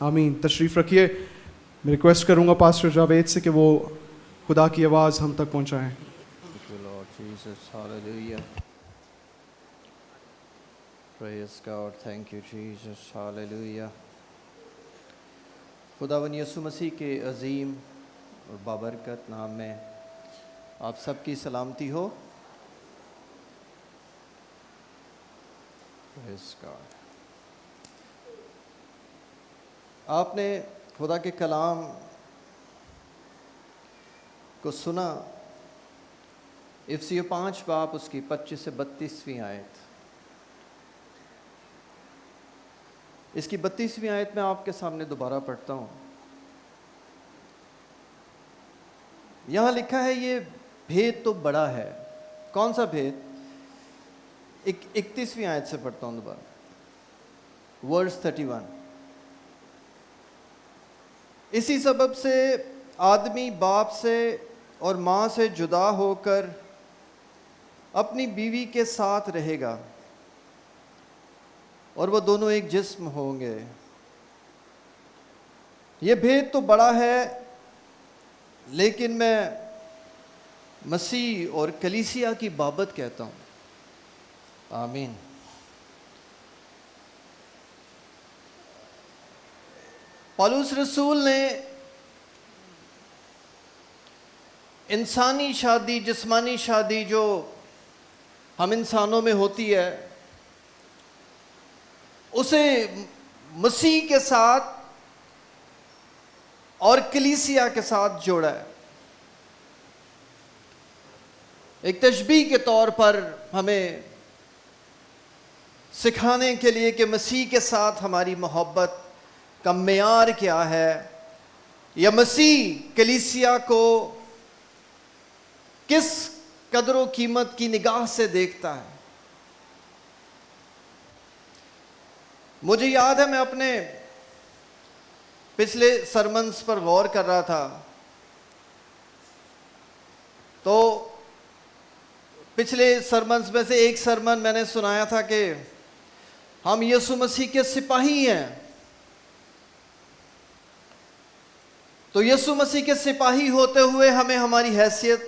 आमीन। तशरीफ़ रखिए। मैं रिक्वेस्ट करूँगा पास्टर जावेद से कि वो खुदा की आवाज़ हम तक पहुँचाएँ। Thank you, Lord Jesus. Hallelujah. Praise God. Thank you, Jesus. Hallelujah. खुदावन यीशु मसीह के अजीम और बाबरकत नाम में आप सबकी सलामती हो। Praise God. आपने खुदा के कलाम को सुना। इफ्सियों 5 बाब उसकी 25 से 32वीं आयत। इसकी 32वीं आयत में आपके सामने दोबारा पढ़ता हूँ। यहाँ लिखा है, ये भेद तो बड़ा है। कौन सा भेद? 31वीं आयत से पढ़ता हूँ दोबारा, वर्स 31। इसी सबब से आदमी बाप से और माँ से जुदा होकर अपनी बीवी के साथ रहेगा और वो दोनों एक जिस्म होंगे। ये भेद तो बड़ा है, लेकिन मैं मसीह और कलीसिया की बाबत कहता हूँ। आमीन। पौलुस रसूल ने इंसानी शादी, जिस्मानी शादी जो हम इंसानों में होती है, उसे मसीह के साथ और कलीसिया के साथ जोड़ा है। एक तशबीह के तौर पर हमें सिखाने के लिए कि मसीह के साथ हमारी मोहब्बत का मेयार क्या है, या मसीह कलीसिया को किस कदर कीमत की निगाह से देखता है। मुझे याद है, मैं अपने पिछले सरमन्स पर गौर कर रहा था, तो पिछले सरमन्स में से एक सरमन मैंने सुनाया था कि हम यीशु मसीह के सिपाही हैं। तो यीशु मसीह के सिपाही होते हुए हमें हमारी हैसियत,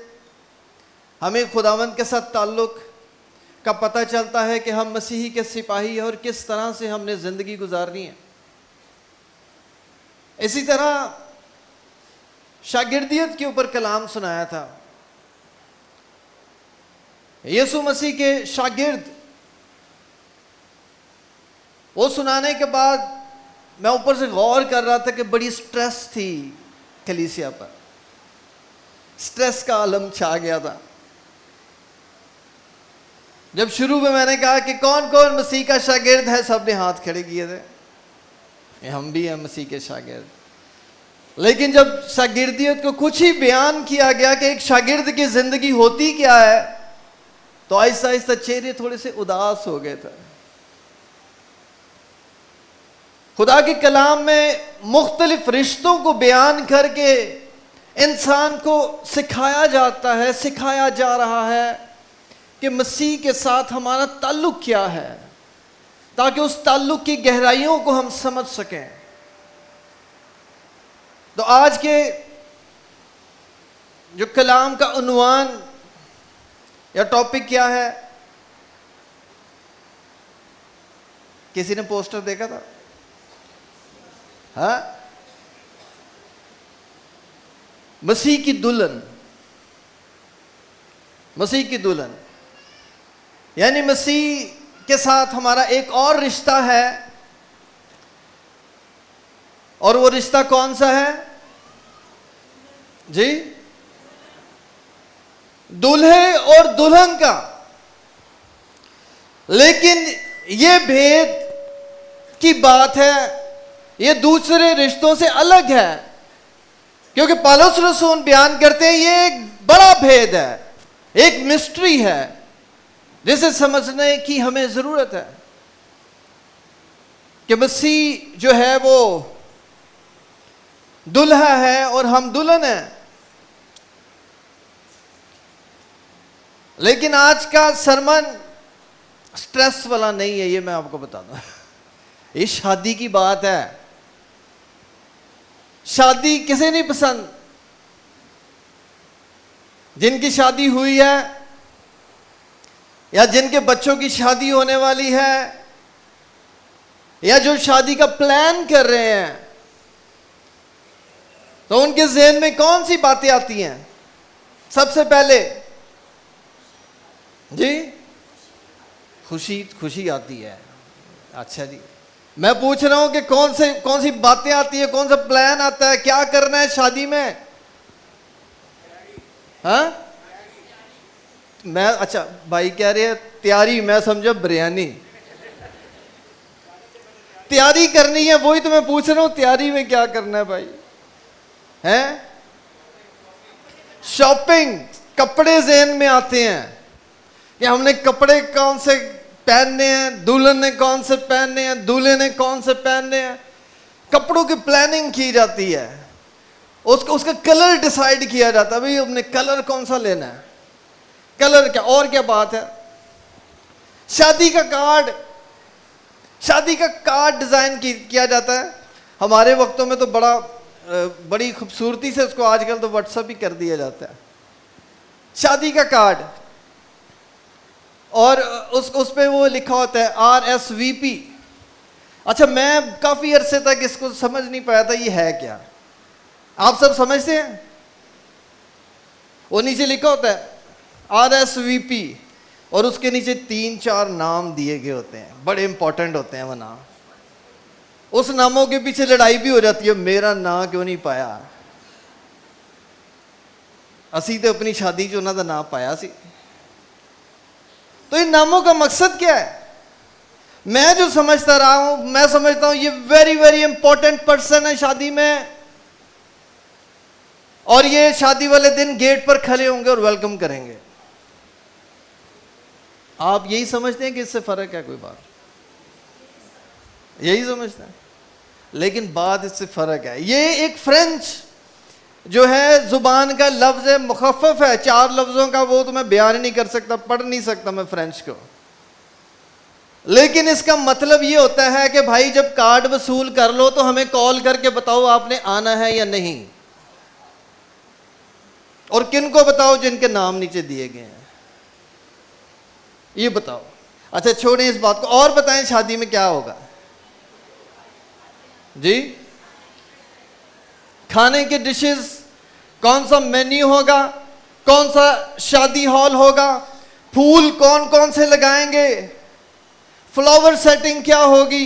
हमें खुदावंद के साथ ताल्लुक़ का पता चलता है कि हम मसीही के सिपाही हैं और किस तरह से हमने ज़िंदगी गुजारनी है। इसी तरह शागिर्दियत के ऊपर कलाम सुनाया था। यीशु मसीह के शागिर्द, वो सुनाने के बाद मैं ऊपर से गौर कर रहा था कि बड़ी स्ट्रेस थी कलीसिया पर। स्ट्रेस का आलम छा गया था। जब शुरू में मैंने कहा कि कौन कौन मसीह का शागिर्द है, सबने हाथ खड़े किए थे। हम भी हैं मसीह के शागिर्द। लेकिन जब शागिर्दियत को कुछ ही बयान किया गया कि एक शागिर्द की जिंदगी होती क्या है, तो आहिस्ता आहिस्ता चेहरे थोड़े से उदास हो गए थे। खुदा के कलाम में मुख्तलिफ रिश्तों को बयान करके इंसान को सिखाया जाता है, सिखाया जा रहा है कि मसीह के साथ हमारा ताल्लुक क्या है, ताकि उस ताल्लुक की गहराइयों को हम समझ सकें। तो आज के जो कलाम का उन्वान या टॉपिक क्या है? किसी ने पोस्टर देखा था? हाँ, मसीह की दुल्हन। मसीह की दुल्हन यानी मसीह के साथ हमारा एक और रिश्ता है, और वो रिश्ता कौन सा है जी? दूल्हे और दुल्हन का। लेकिन ये भेद की बात है, ये दूसरे रिश्तों से अलग है, क्योंकि पौलुस रसूल बयान करते हैं ये एक बड़ा भेद है, एक मिस्ट्री है जिसे समझने की हमें जरूरत है कि मसीह जो है वो दुल्हा है और हम दुल्हन हैं। लेकिन आज का सरमन स्ट्रेस वाला नहीं है, ये मैं आपको बता दूं। ये शादी की बात है। शादी किसे नहीं पसंद? जिनकी शादी हुई है या जिनके बच्चों की शादी होने वाली है या जो शादी का प्लान कर रहे हैं, तो उनके ज़हन में कौन सी बातें आती हैं सबसे पहले? जी, खुशी आती है। अच्छा जी, मैं पूछ रहा हूं कि कौन सी बातें आती है, कौन सा प्लान आता है, क्या करना है शादी में? हाँ, मैं, अच्छा भाई कह रहे हैं तैयारी, मैं समझा बिरयानी तैयारी करनी है, वही तो मैं पूछ रहा हूं, तैयारी में क्या करना है भाई? हैं? शॉपिंग, कपड़े ज़हन में आते हैं कि हमने कपड़े कौन से पहनने हैं, दुल्हन ने कौन से पहनने हैं, दूल्हे ने कौन से पहनने हैं। कपड़ों की प्लानिंग की जाती है, उसका कलर डिसाइड किया जाता है, भाई हमने कलर कौन सा लेना है, कलर क्या, और क्या बात है। शादी का कार्ड डिजाइन किया जाता है। हमारे वक्तों में तो बड़ी खूबसूरती से उसको आजकल तो व्हाट्सएप ही कर दिया जाता है, शादी का कार्ड, और उस पे वो लिखा होता है RSVP। अच्छा, मैं काफी अरसे तक इसको समझ नहीं पाया था ये है क्या। आप सब समझते हैं? वो नीचे लिखा होता है RSVP और उसके नीचे 3-4 नाम दिए गए होते हैं, बड़े इंपॉर्टेंट होते हैं वो नाम। उस नामों के पीछे लड़ाई भी हो जाती है, मेरा नाम क्यों नहीं पाया, असी तो अपनी शादी च उन्हों का नाम पाया सी। तो इन नामों का मकसद क्या है? मैं जो समझता रहा हूं, मैं समझता हूं ये वेरी वेरी इंपॉर्टेंट पर्सन है शादी में, और ये शादी वाले दिन गेट पर खड़े होंगे और वेलकम करेंगे। आप यही समझते हैं कि इससे फर्क है कोई बात? यही समझते हैं, लेकिन बात इससे फर्क है। ये एक फ्रेंच जो है जुबान का लफ्ज है, मुखफ़फ़ है, 4 लफ्जों का, वो तो मैं बयान नहीं कर सकता, पढ़ नहीं सकता मैं फ्रेंच को, लेकिन इसका मतलब ये होता है कि भाई जब कार्ड वसूल कर लो तो हमें कॉल करके बताओ आपने आना है या नहीं, और किन को बताओ? जिनके नाम नीचे दिए गए हैं, ये बताओ। अच्छा छोड़ें इस बात को, और बताएं शादी में क्या होगा जी? खाने के डिशेस, कौन सा मेन्यू होगा, कौन सा शादी हॉल होगा, फूल कौन कौन से लगाएंगे, फ्लावर सेटिंग क्या होगी,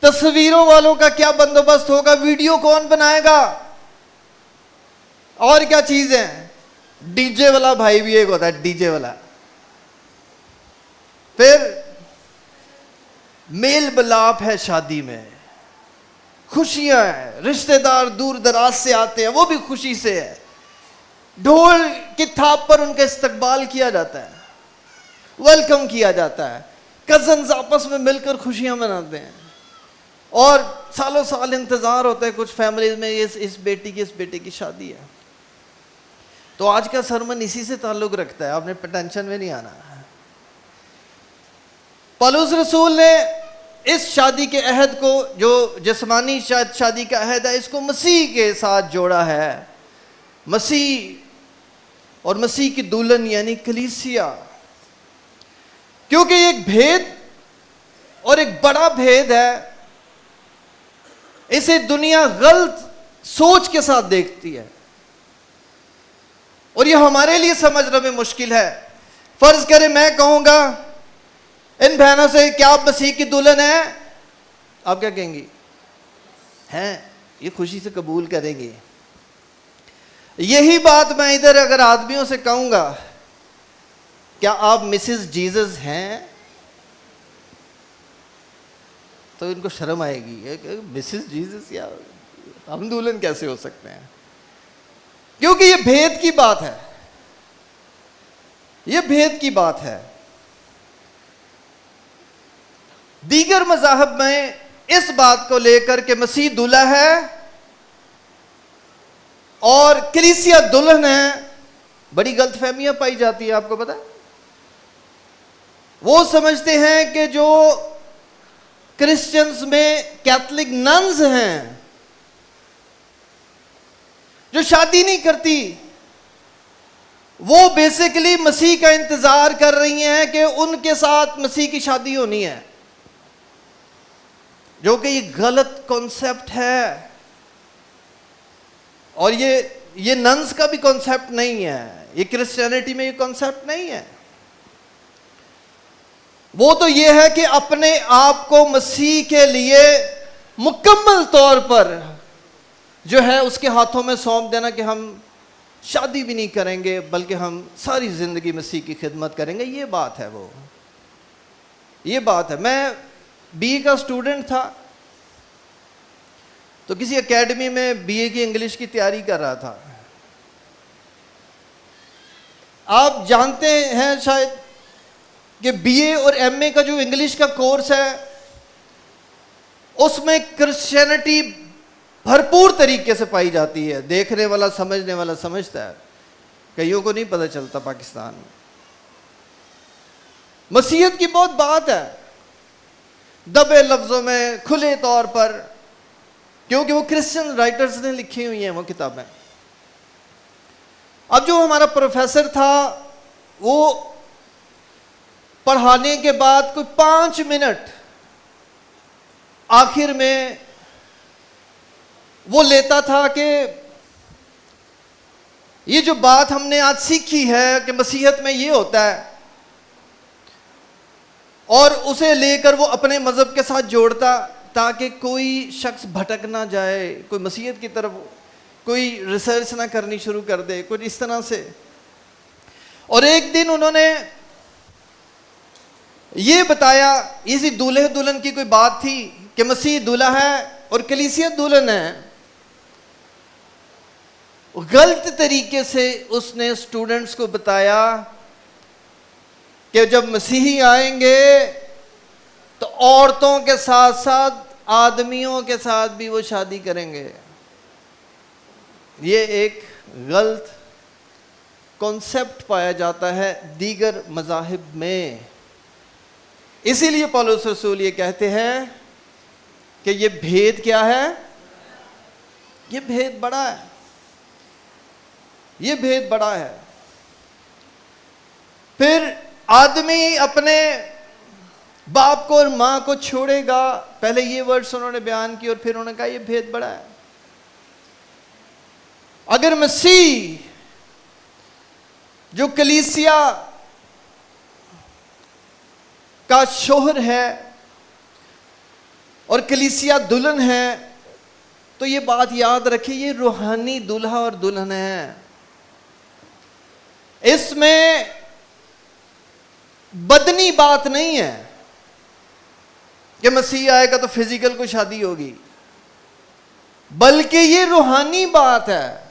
तस्वीरों वालों का क्या बंदोबस्त होगा, वीडियो कौन बनाएगा, और क्या चीजें, डीजे वाला भाई भी एक होता है, डीजे वाला। फिर मेल मिलाप है शादी में, खुशियां हैं, रिश्तेदार दूर दराज से आते हैं, वो भी खुशी से है, ढोल की थाप पर उनका इस्तकबाल किया जाता है, वेलकम किया जाता है, कजन्स आपस में मिलकर खुशियां मनाते हैं, और सालों साल इंतजार होता है कुछ फैमिलीज में, इस बेटी की शादी है। तो आज का सरमन इसी से ताल्लुक रखता है, आपने टेंशन में नहीं आना। पौलुस रसूल ने इस शादी के अहद को, जो जिस्मानी शादी का अहद है, इसको मसीह के साथ जोड़ा है, मसीह और मसीह की दुल्हन यानी कलीसिया, क्योंकि एक भेद और एक बड़ा भेद है, इसे दुनिया गलत सोच के साथ देखती है और यह हमारे लिए समझना में मुश्किल है। फर्ज करें मैं कहूंगा इन बहनों से, क्या आप मसीह की दुल्हन हैं? आप क्या कहेंगी? हैं, ये खुशी से कबूल करेंगे। यही बात मैं इधर अगर आदमियों से कहूंगा, क्या आप मिसेस जीसस हैं, तो इनको शर्म आएगी, मिसेस जीसस, या हम दुल्हन कैसे हो सकते हैं? क्योंकि ये भेद की बात है, ये भेद की बात है। दीगर मज़ाहब में इस बात को लेकर के मसीह दूल्हा है और कलीसिया दुल्हन है, बड़ी गलतफहमियां पाई जाती है। आपको पता है, वो समझते हैं कि जो क्रिश्चियंस में कैथोलिक नन्स हैं जो शादी नहीं करती, वो बेसिकली मसीह का इंतजार कर रही हैं कि उनके साथ मसीह की शादी होनी है, जो कि ये गलत कॉन्सेप्ट है। और ये नन्स का भी कॉन्सेप्ट नहीं है, ये क्रिश्चियनिटी में ये कॉन्सेप्ट नहीं है। वो तो ये है कि अपने आप को मसीह के लिए मुकम्मल तौर पर जो है उसके हाथों में सौंप देना कि हम शादी भी नहीं करेंगे बल्कि हम सारी जिंदगी मसीह की खिदमत करेंगे। ये बात है, वो ये बात है। मैं बीए का स्टूडेंट था, तो किसी एकेडमी में बीए की इंग्लिश की तैयारी कर रहा था। आप जानते हैं शायद कि बीए और एमए का जो इंग्लिश का कोर्स है उसमें क्रिश्चियनिटी भरपूर तरीके से पाई जाती है। देखने वाला समझने वाला समझता है, कईयों को नहीं पता चलता पाकिस्तान में। मसीहत की बहुत बात है, दबे लफ्जों में, खुले तौर पर, क्योंकि वो क्रिश्चियन राइटर्स ने लिखी हुई हैं वो किताबें। अब जो हमारा प्रोफेसर था वो पढ़ाने के बाद कोई 5 मिनट आखिर में वो लेता था कि ये जो बात हमने आज सीखी है कि मसीहत में ये होता है, और उसे लेकर वो अपने मजहब के साथ जोड़ता ताकि कोई शख्स भटक ना जाए, कोई मसीहत की तरफ कोई रिसर्च ना करनी शुरू कर दे, कुछ इस तरह से। और एक दिन उन्होंने ये बताया, इसी दूल्हे दुल्हन की कोई बात थी कि मसीह दूल्हा है और कलीसिया दुल्हन है। गलत तरीके से उसने स्टूडेंट्स को बताया कि जब मसीही आएंगे तो औरतों के साथ साथ आदमियों के साथ भी वो शादी करेंगे। ये एक गलत कॉन्सेप्ट पाया जाता है दीगर मज़ाहिब में। इसीलिए पौलुस रसूल ये कहते हैं कि ये भेद क्या है, ये भेद बड़ा है, ये भेद बड़ा है। फिर आदमी अपने बाप को और मां को छोड़ेगा, पहले ये वर्ड्स उन्होंने बयान किए और फिर उन्होंने कहा ये भेद बड़ा है। अगर मसीह जो कलीसिया का शोहर है और कलीसिया दुल्हन है, तो ये बात याद रखिए, ये रूहानी दूल्हा और दुल्हन है। इसमें बदनी बात नहीं है कि मसीह आएगा तो फिजिकल कोई शादी होगी, बल्कि ये रूहानी बात है।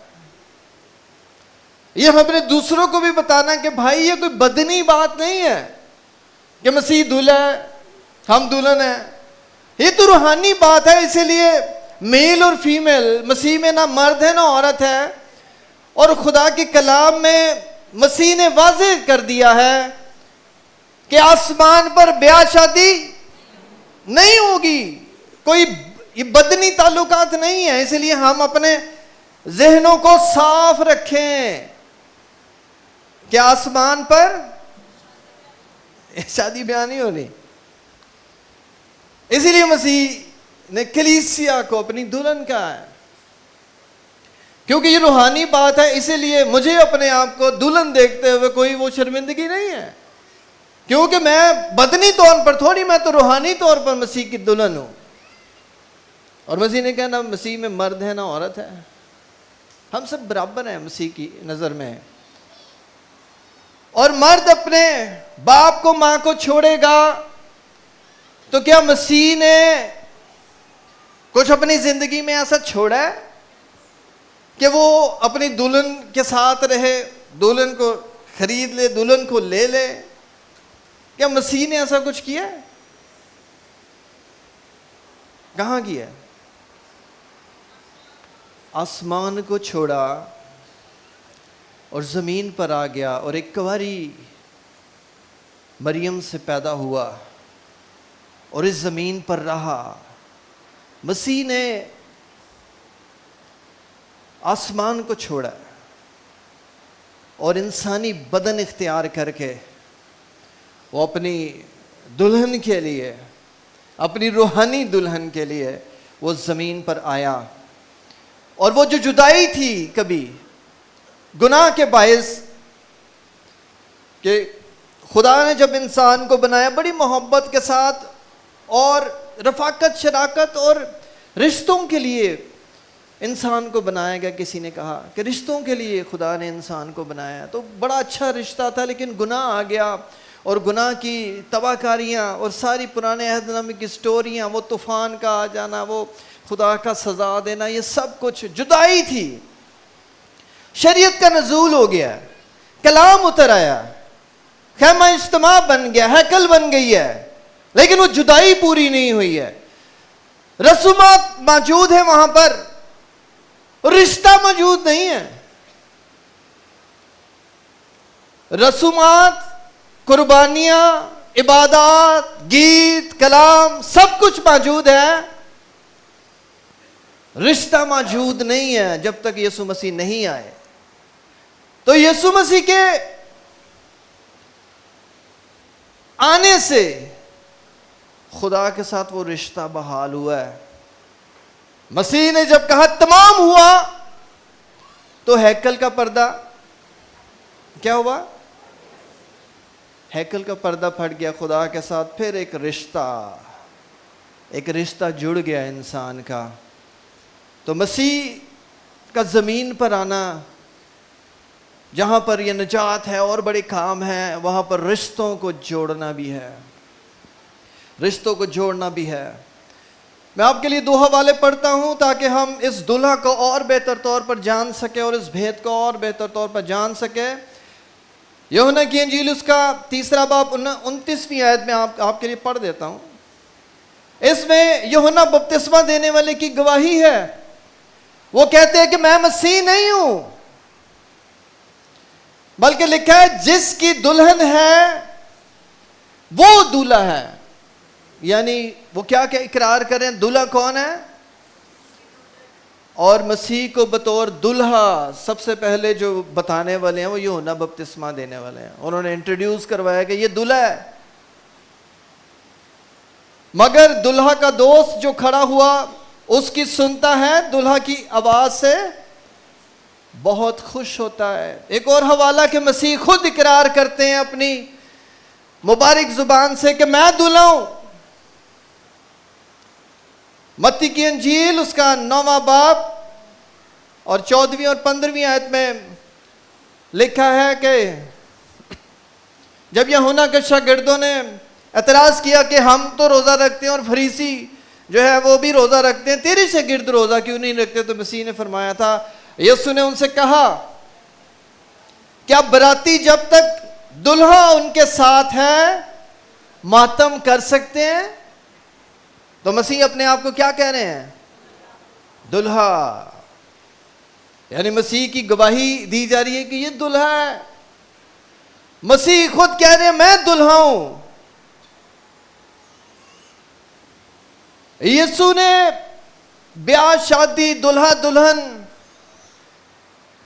ये हमने दूसरों को भी बताना कि भाई ये कोई बदनी बात नहीं है कि मसीह दूल्हा है, हम दुल्हन है। ये तो रूहानी बात है। इसीलिए मेल और फीमेल, मसीह में ना मर्द है ना औरत है। और खुदा के कलाम में मसीह ने वाज़ेह कर दिया है कि आसमान पर ब्याह शादी नहीं होगी, कोई ये बदनी ताल्लुकात नहीं है। इसलिए हम अपने जहनों को साफ रखें कि आसमान पर शादी ब्याह नहीं होनी। इसीलिए मसीह ने कलीसिया को अपनी दुल्हन कहा है, क्योंकि ये रूहानी बात है। इसीलिए मुझे अपने आप को दुल्हन देखते हुए कोई वो शर्मिंदगी नहीं है, क्योंकि मैं बदनी तौर पर थोड़ी, मैं तो रूहानी तौर पर मसीह की दुल्हन हूं। और मसीह ने कहा ना मसीह में मर्द है ना औरत है, हम सब बराबर हैं मसीह की नजर में। और मर्द अपने बाप को मां को छोड़ेगा, तो क्या मसीह ने कुछ अपनी जिंदगी में ऐसा छोड़ा है कि वो अपनी दुल्हन के साथ रहे, दुल्हन को खरीद ले, दुल्हन को ले ले? क्या मसीह ने ऐसा कुछ किया है? कहां किया? आसमान को छोड़ा और जमीन पर आ गया और एक कुंवारी मरियम से पैदा हुआ और इस जमीन पर रहा। मसीह ने आसमान को छोड़ा और इंसानी बदन इख्तियार करके वो अपनी दुल्हन के लिए, अपनी रूहानी दुल्हन के लिए वो ज़मीन पर आया। और वो जो जुदाई थी कभी गुनाह के बायस, कि खुदा ने जब इंसान को बनाया बड़ी मोहब्बत के साथ और रफ़ाकत, शराकत और रिश्तों के लिए इंसान को बनाया गया। किसी ने कहा कि रिश्तों के लिए खुदा ने इंसान को बनाया, तो बड़ा अच्छा रिश्ता था, लेकिन गुनाह आ गया और गुनाह की तबाहकारियाँ और सारी पुराने अहदनामे की स्टोरियाँ, वो तूफ़ान का आ जाना, वो खुदा का सज़ा देना, ये सब कुछ जुदाई थी। शरीयत का नज़ूल हो गया, कलाम उतर आया, खैमा इज्तिमा बन गया, हैकल बन गई है, लेकिन वो जुदाई पूरी नहीं हुई है। रसूमात मौजूद है वहां पर, रिश्ता मौजूद नहीं है। रसूमात, कुर्बानियां, इबादत, गीत, कलाम सब कुछ मौजूद है, रिश्ता मौजूद नहीं है जब तक यीशु मसीह नहीं आए। तो यीशु मसीह के आने से खुदा के साथ वो रिश्ता बहाल हुआ है। मसीह ने जब कहा तमाम हुआ, तो हैकल का पर्दा क्या हुआ? हैकल का पर्दा फट गया खुदा के साथ। फिर एक रिश्ता जुड़ गया इंसान का। तो मसीह का ज़मीन पर आना, जहाँ पर यह निजात है और बड़े काम हैं, वहाँ पर रिश्तों को जोड़ना भी है, रिश्तों को जोड़ना भी है। मैं आपके लिए 2 हवाले पढ़ता हूँ ताकि हम इस दुल्हा को और बेहतर तौर पर जान सके और इस भेद को और बेहतर तौर पर जान सके। यूहन्ना की इंजील उसका 3 बाब 29वीं आयत में आपके लिए पढ़ देता हूँ। इसमें यूहन्ना बपतिस्मा देने वाले की गवाही है। वो कहते हैं कि मैं मसीह नहीं हूं, बल्कि लिखा है जिसकी दुल्हन है वो दूल्हा है। यानी वो क्या क्या इकरार करें, दूल्हा कौन है? और मसीह को बतौर दूल्हा सबसे पहले जो बताने वाले हैं वो यूहन्ना बपतिस्मा देने वाले हैं। उन्होंने इंट्रोड्यूस करवाया कि ये दूल्हा है। मगर दूल्हा का दोस्त जो खड़ा हुआ उसकी सुनता है, दूल्हा की आवाज से बहुत खुश होता है। एक और हवाला के मसीह खुद इकरार करते हैं अपनी मुबारक जुबान से कि मैं दूल्हा हूं। मत्ती की इंजील उसका 9वां बाब और 14वीं और 15वीं आयत में लिखा है कि जब यूहन्ना के शागिर्दों ने एतराज किया कि हम तो रोजा रखते हैं और फरीसी जो है वो भी रोजा रखते हैं, तेरे शागिर्द रोजा क्यों नहीं रखते? तो मसीह ने फरमाया था, यीशु ने उनसे कहा, क्या बराती जब तक दुल्हा उनके साथ है मातम कर सकते हैं? तो मसीह अपने आप को क्या कह रहे हैं? दुल्हा। यानी मसीह की गवाही दी जा रही है कि ये दुल्हा है। मसीह खुद कह रहे हैं मैं दुल्हा हूं। यीशु ने ब्याह, शादी, दुल्हा दुल्हन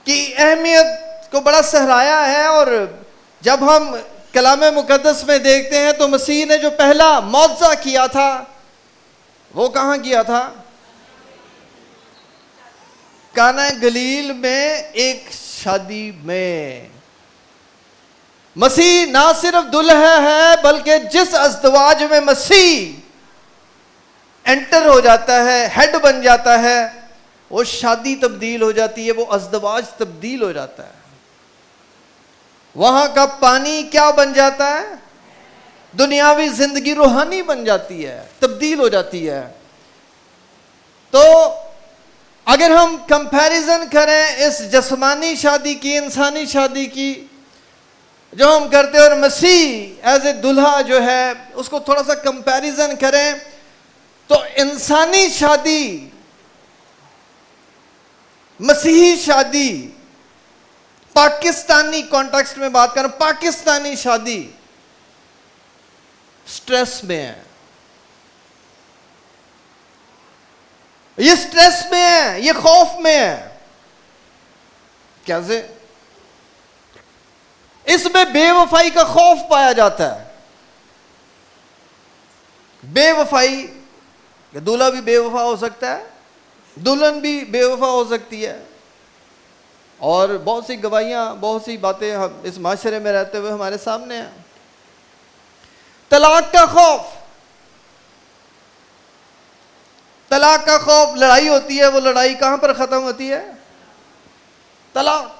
की अहमियत को बड़ा सहराया है। और जब हम कलाम मुकद्दस में देखते हैं तो मसीह ने जो पहला मौजज़ा किया था वो कहाँ किया था? काना गलील में एक शादी में। मसीह ना सिर्फ दुल्हा है बल्कि जिस अज़दवाज में मसीह एंटर हो जाता है, हेड बन जाता है, वो शादी तब्दील हो जाती है, वो अज़दवाज तब्दील हो जाता है। वहां का पानी क्या बन जाता है? दुनियावी जिंदगी रूहानी बन जाती है, तब्दील हो जाती है। तो अगर हम कंपैरिजन करें इस जिस्मानी शादी की, इंसानी शादी की जो हम करते हैं, और मसीह एज ए दुल्हा जो है उसको थोड़ा सा कंपैरिजन करें, तो इंसानी शादी, मसीही शादी, पाकिस्तानी कॉन्टेक्स्ट में बात करें, पाकिस्तानी शादी स्ट्रेस में है। ये स्ट्रेस में है, ये खौफ में है। कैसे? इसमें बेवफाई का खौफ पाया जाता है। बेवफाई, दूल्हा भी बेवफा हो सकता है, दुल्हन भी बेवफा हो सकती है, और बहुत सी गवाहियां, बहुत सी बातें हम इस माशरे में रहते हुए हमारे सामने हैं। तलाक का खौफ, तलाक का खौफ, लड़ाई होती है, वो लड़ाई कहां पर खत्म होती है? तलाक।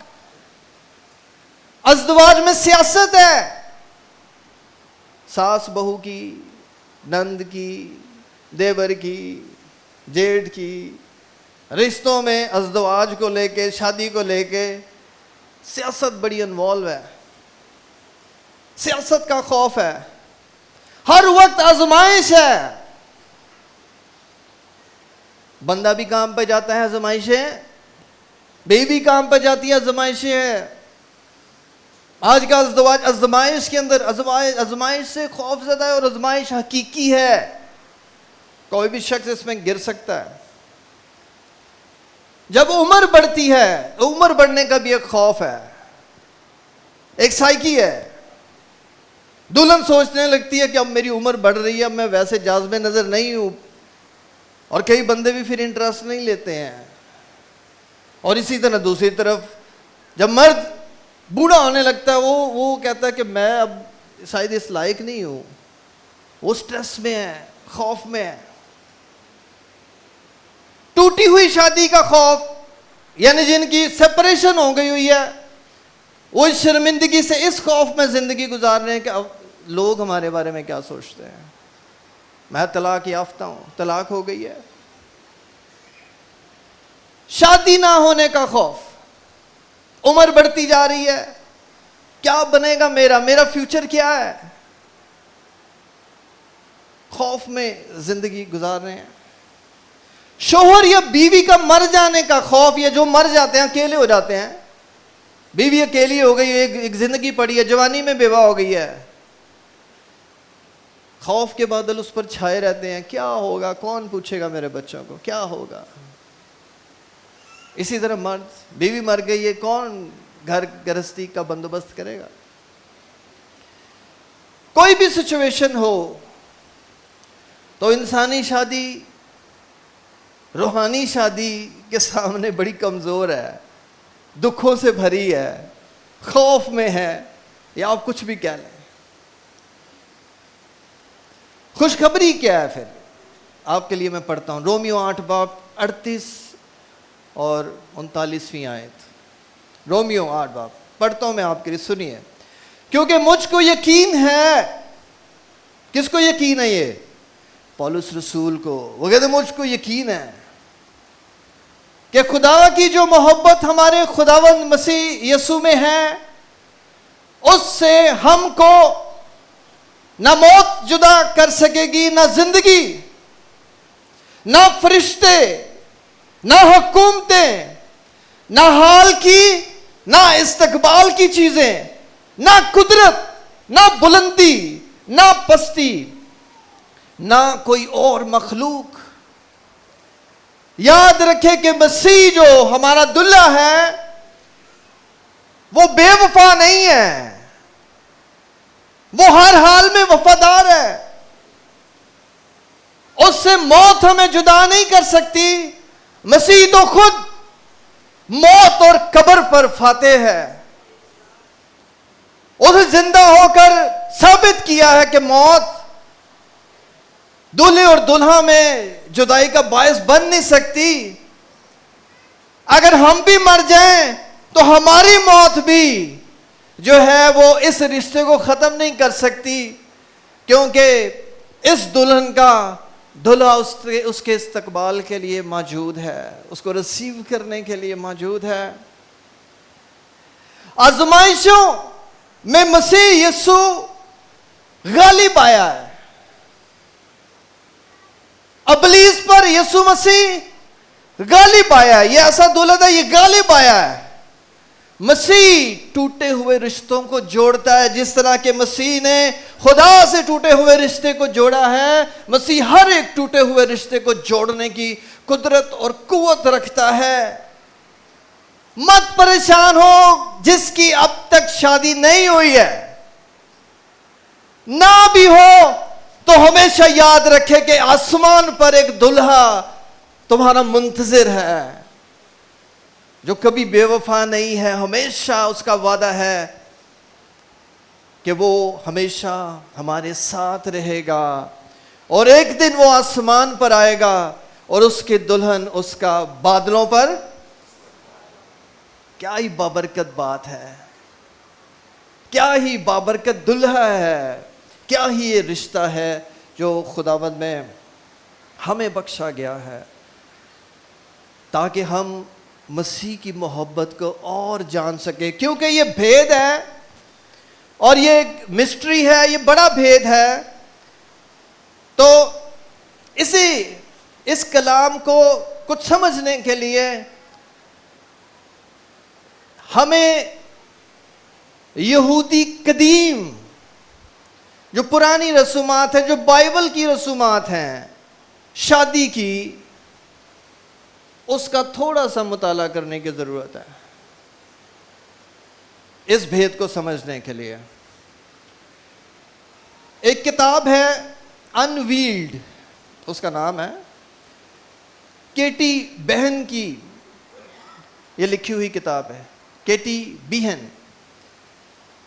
अज़दवाज में सियासत है, सास बहू की, नंद की, देवर की, जेठ की, रिश्तों में अज़दवाज को लेके, शादी को लेके सियासत बड़ी इन्वॉल्व है, सियासत का खौफ है, हर वक्त आजमाइश है। बंदा भी काम पे जाता है, आजमाइशें, बीवी काम पे जाती है, आजमाइशें है। आज का अज़दवाज आजमाइश के अंदर, आजमाइश से खौफ ज़्यादा है, और आजमाइश हकीकी है, कोई भी शख्स इसमें गिर सकता है। जब उम्र बढ़ती है, उम्र बढ़ने का भी एक खौफ है, एक साइकी है। दुल्हन सोचने लगती है कि अब मेरी उम्र बढ़ रही है, अब मैं वैसे जाज़्बे नज़र नहीं हूं, और कई बंदे भी फिर इंटरेस्ट नहीं लेते हैं। और इसी तरह दूसरी तरफ जब मर्द बूढ़ा होने लगता है, वो कहता है कि मैं अब शायद इस लायक नहीं हूं, वो स्ट्रेस में है, खौफ में है। टूटी हुई शादी का खौफ, यानी जिनकी सेपरेशन हो गई हुई है, वो इस शर्मिंदगी से, इस खौफ में जिंदगी गुजार रहे हैं कि अब लोग हमारे बारे में क्या सोचते हैं, मैं तलाक याफ्ता हूं, तलाक हो गई है। शादी ना होने का खौफ, उम्र बढ़ती जा रही है, क्या बनेगा मेरा फ्यूचर क्या है, खौफ में जिंदगी गुजार रहे हैं। शोहर या बीवी का मर जाने का खौफ, या जो मर जाते हैं, अकेले हो जाते हैं, बीवी अकेली हो गई, एक जिंदगी पड़ी है, जवानी में बेवा हो गई है, खौफ के बादल उस पर छाए रहते हैं, क्या होगा, कौन पूछेगा मेरे बच्चों को, क्या होगा। इसी तरह मर्द, बीवी मर गई है, कौन घर गृहस्थी का बंदोबस्त करेगा। कोई भी सिचुएशन हो तो इंसानी शादी रूहानी शादी के सामने बड़ी कमजोर है, दुखों से भरी है, खौफ में है, या आप कुछ भी कह लें। खुशखबरी क्या है फिर आपके लिए? मैं पढ़ता हूं रोमियो 8 बाब 38 और 39वीं आयत। रोमियो 8 बाब पढ़ता हूं मैं आपके लिए, सुनिए। क्योंकि मुझको यकीन है, किसको यकीन है? ये पौलुस रसूल को। वो कहते मुझको यकीन है कि खुदा की जो मोहब्बत हमारे खुदावंद मसीह यीशु में है, उससे हमको ना मौत जुदा कर सकेगी, ना जिंदगी, ना फरिश्ते, ना हुकूमतें, ना हाल की, ना इस्तकबाल की चीजें, ना कुदरत, ना बुलंदी, ना पस्ती, ना कोई और मखलूक। याद रखे कि मसीह जो हमारा दुल्हा है, वो बेवफा नहीं है, वो हर हाल में वफादार है। उससे मौत हमें जुदा नहीं कर सकती। मसीह तो खुद मौत और कब्र पर फातेह है। उसने जिंदा होकर साबित किया है कि मौत दूल्हे और दुल्हा में जुदाई का बायस बन नहीं सकती। अगर हम भी मर जाएं तो हमारी मौत भी जो है वो इस रिश्ते को खत्म नहीं कर सकती, क्योंकि इस दुल्हन का दूल्हा उसके इस्तकबाल के लिए मौजूद है, उसको रिसीव करने के लिए मौजूद है। आजमाइशों में मसीह यीशु गालिब आया है। इब्लीस पर यीशु मसीह गालिब आया है। ये ऐसा दूल्हा था, ये गालिब आया है। मसीह टूटे हुए रिश्तों को जोड़ता है, जिस तरह के मसीह ने खुदा से टूटे हुए रिश्ते को जोड़ा है। मसीह हर एक टूटे हुए रिश्ते को जोड़ने की कुदरत और कुव्वत रखता है। मत परेशान हो जिसकी अब तक शादी नहीं हुई है, ना भी हो तो हमेशा याद रखे कि आसमान पर एक दुल्हा तुम्हारा मुंतजिर है, जो कभी बेवफा नहीं है। हमेशा उसका वादा है कि वो हमेशा हमारे साथ रहेगा, और एक दिन वो आसमान पर आएगा और उसके दुल्हन उसका बादलों पर। क्या ही बाबरकत बात है, क्या ही बाबरकत दुल्हा है, क्या ही ये रिश्ता है जो खुदावंद में हमें बख्शा गया है, ताकि हम मसीह की मोहब्बत को और जान सके। क्योंकि ये भेद है और ये एक मिस्ट्री है, ये बड़ा भेद है। तो इस कलाम को कुछ समझने के लिए हमें यहूदी कदीम जो पुरानी रसूमात हैं, जो बाइबल की रसूमात हैं शादी की, उसका थोड़ा सा मुताला करने की जरूरत है इस भेद को समझने के लिए। एक किताब है अनवील्ड, उसका नाम है, केटी बहन की ये लिखी हुई किताब है, केटी बीहन,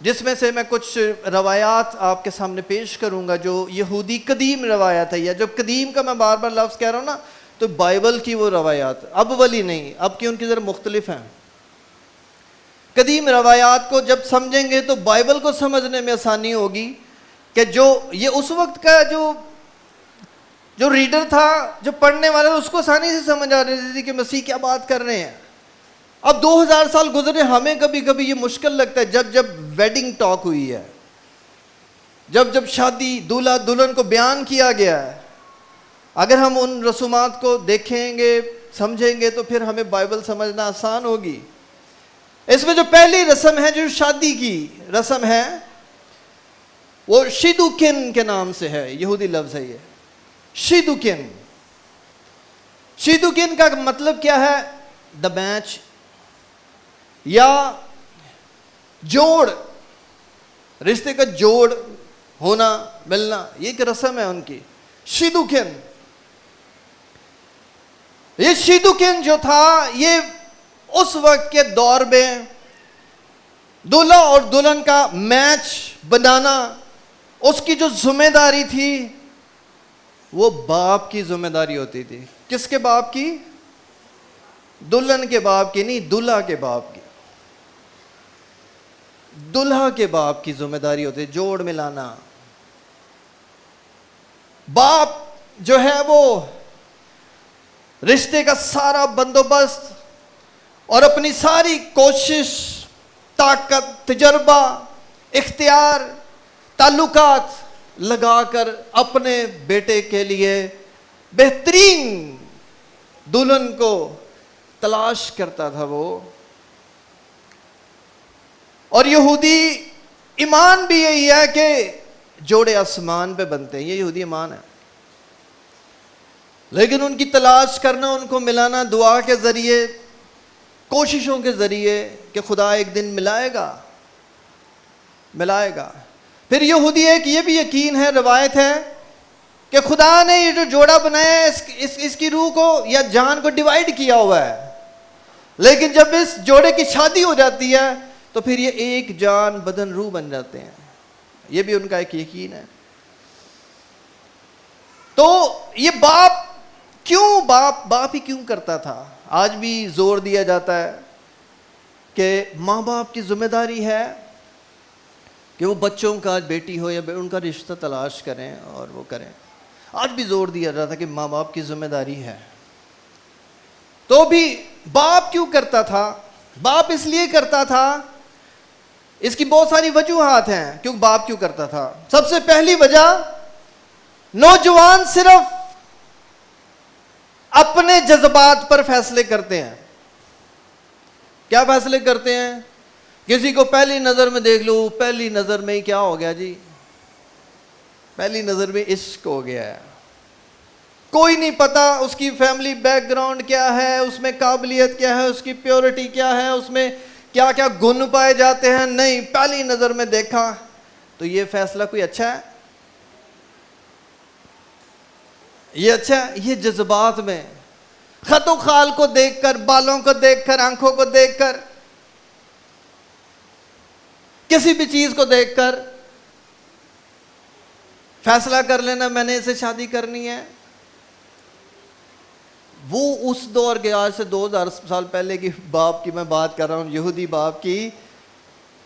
जिसमें से मैं कुछ रवायात आपके सामने पेश करूंगा जो यहूदी कदीम रवायात है। या जो कदीम का मैं बार बार लफ्ज़ कह रहा हूं ना, तो बाइबल की वो रवायात, अब वाली नहीं, अब की उनकी ज़रा मुख्तलिफ हैं। कदीम रवायात को जब समझेंगे तो बाइबल को समझने में आसानी होगी कि जो ये उस वक्त का जो रीडर था, जो पढ़ने वाला था, उसको आसानी से समझ आ रही थी कि मसीह क्या बात कर रहे हैं। अब 2000 साल गुजरे, हमें कभी कभी ये मुश्किल लगता है जब वेडिंग टॉक हुई है, जब शादी दूल्हा दुल्हन को बयान किया गया है, अगर हम उन रसूमात को देखेंगे समझेंगे तो फिर हमें बाइबल समझना आसान होगी। इसमें जो पहली रस्म है, जो शादी की रस्म है, वो शिदुकिन के नाम से है, यहूदी लफ्ज़ है ये शिदुकिन। शिदुकिन का मतलब क्या है? द मैच या जोड़, रिश्ते का जोड़ होना, मिलना, ये एक रस्म है उनकी, शिदुकिन। ये शिदुकिन जो था, ये उस वक्त के दौर में दूल्हा और दुल्हन का मैच बनाना, उसकी जो जिम्मेदारी थी वो बाप की जिम्मेदारी होती थी। किसके बाप की? दुल्हन के बाप की नहीं, दूल्हा के बाप की। दूल्हा के बाप की जिम्मेदारी होती है जोड़ मिलाना। बाप जो है वो रिश्ते का सारा बंदोबस्त और अपनी सारी कोशिश, ताकत, तजर्बा, इख्तियार, ताल्लुकात लगाकर अपने बेटे के लिए बेहतरीन दुल्हन को तलाश करता था वो। और यहूदी ईमान भी यही है कि जोड़े आसमान पे बनते हैं, ये यहूदी ईमान है। लेकिन उनकी तलाश करना, उनको मिलाना दुआ के जरिए, कोशिशों के जरिए कि खुदा एक दिन मिलाएगा। फिर यहूदी एक ये भी यकीन है, रवायत है कि खुदा ने ये जो जोड़ा बनाया है, इसकी रूह को या जान को डिवाइड किया हुआ है, लेकिन जब इस जोड़े की शादी हो जाती है तो फिर ये एक जान बदन रूह बन जाते हैं। ये भी उनका एक यकीन है। तो ये बाप ही क्यों करता था? आज भी जोर दिया जाता है कि माँ बाप की जिम्मेदारी है कि वो बच्चों का, बेटी हो या उनका रिश्ता तलाश करें और वो करें। आज भी जोर दिया जाता है कि माँ बाप की जिम्मेदारी है। तो भी बाप क्यों करता था? बाप इसलिए करता था, इसकी बहुत सारी वजूहात हैं क्यों बाप क्यों करता था। सबसे पहली वजह, नौजवान सिर्फ अपने जज्बात पर फैसले करते हैं। क्या फैसले करते हैं? किसी को पहली नजर में देख लो, पहली नजर में ही क्या हो गया जी? पहली नजर में इश्क हो गया है। कोई नहीं पता उसकी फैमिली बैकग्राउंड क्या है, उसमें काबिलियत क्या है, उसकी प्योरिटी क्या है, उसमें क्या क्या गुण पाए जाते हैं, नहीं, पहली नजर में देखा तो ये फैसला कोई अच्छा है? ये अच्छा है? ये जज्बात में खतो खाल को देखकर, बालों को देखकर, आंखों को देखकर, किसी भी चीज को देखकर फैसला कर लेना मैंने इसे शादी करनी है। वो उस दौर के, आज से 2000 साल पहले की बाप की मैं बात कर रहा हूँ, यहूदी बाप की।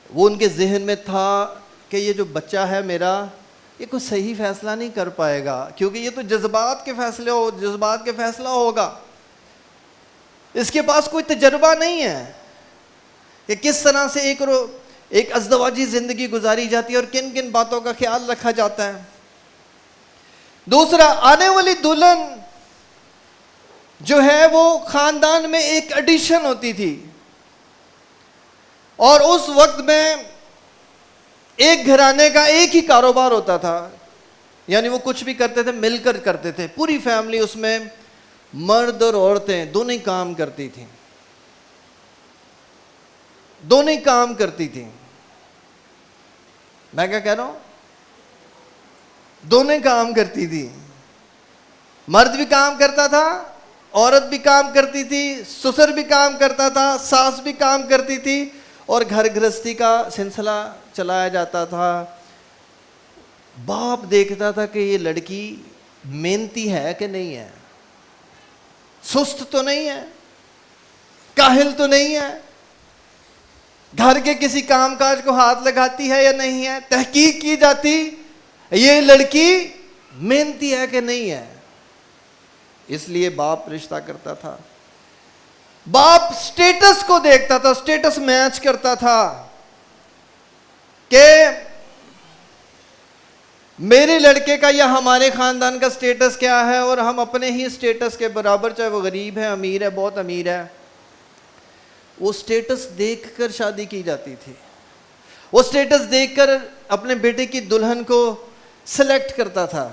वो उनके जहन में था कि ये जो बच्चा है मेरा, ये कोई सही फैसला नहीं कर पाएगा, क्योंकि ये तो जज्बात के फैसला होगा। इसके पास कोई तजर्बा नहीं है कि किस तरह से एक अज़दवाजी जिंदगी गुजारी जाती है और किन किन बातों का ख्याल रखा जाता है। दूसरा, आने वाली दुल्हन जो है वो खानदान में एक एडिशन होती थी, और उस वक्त में एक घराने का एक ही कारोबार होता था, यानी वो कुछ भी करते थे मिलकर करते थे। पूरी फैमिली, उसमें मर्द और औरतें दोनों ही काम करती थी, दोनों ही काम करती थी। मैं क्या कह रहा हूं? दोनों ही काम करती थी। मर्द भी काम करता था, औरत भी काम करती थी, ससुर भी काम करता था, सास भी काम करती थी, और घर गृहस्थी का सिलसिला चलाया जाता था। बाप देखता था कि ये लड़की मेहनती है कि नहीं है, सुस्त तो नहीं है, काहिल तो नहीं है, घर के किसी कामकाज को हाथ लगाती है या नहीं है। तहकीक की जाती, ये लड़की मेहनती है कि नहीं है। इसलिए बाप रिश्ता करता था। बाप स्टेटस को देखता था, स्टेटस मैच करता था कि मेरे लड़के का या हमारे खानदान का स्टेटस क्या है, और हम अपने ही स्टेटस के बराबर, चाहे वो गरीब है, अमीर है, बहुत अमीर है, वो स्टेटस देखकर शादी की जाती थी। वो स्टेटस देखकर अपने बेटे की दुल्हन को सिलेक्ट करता था।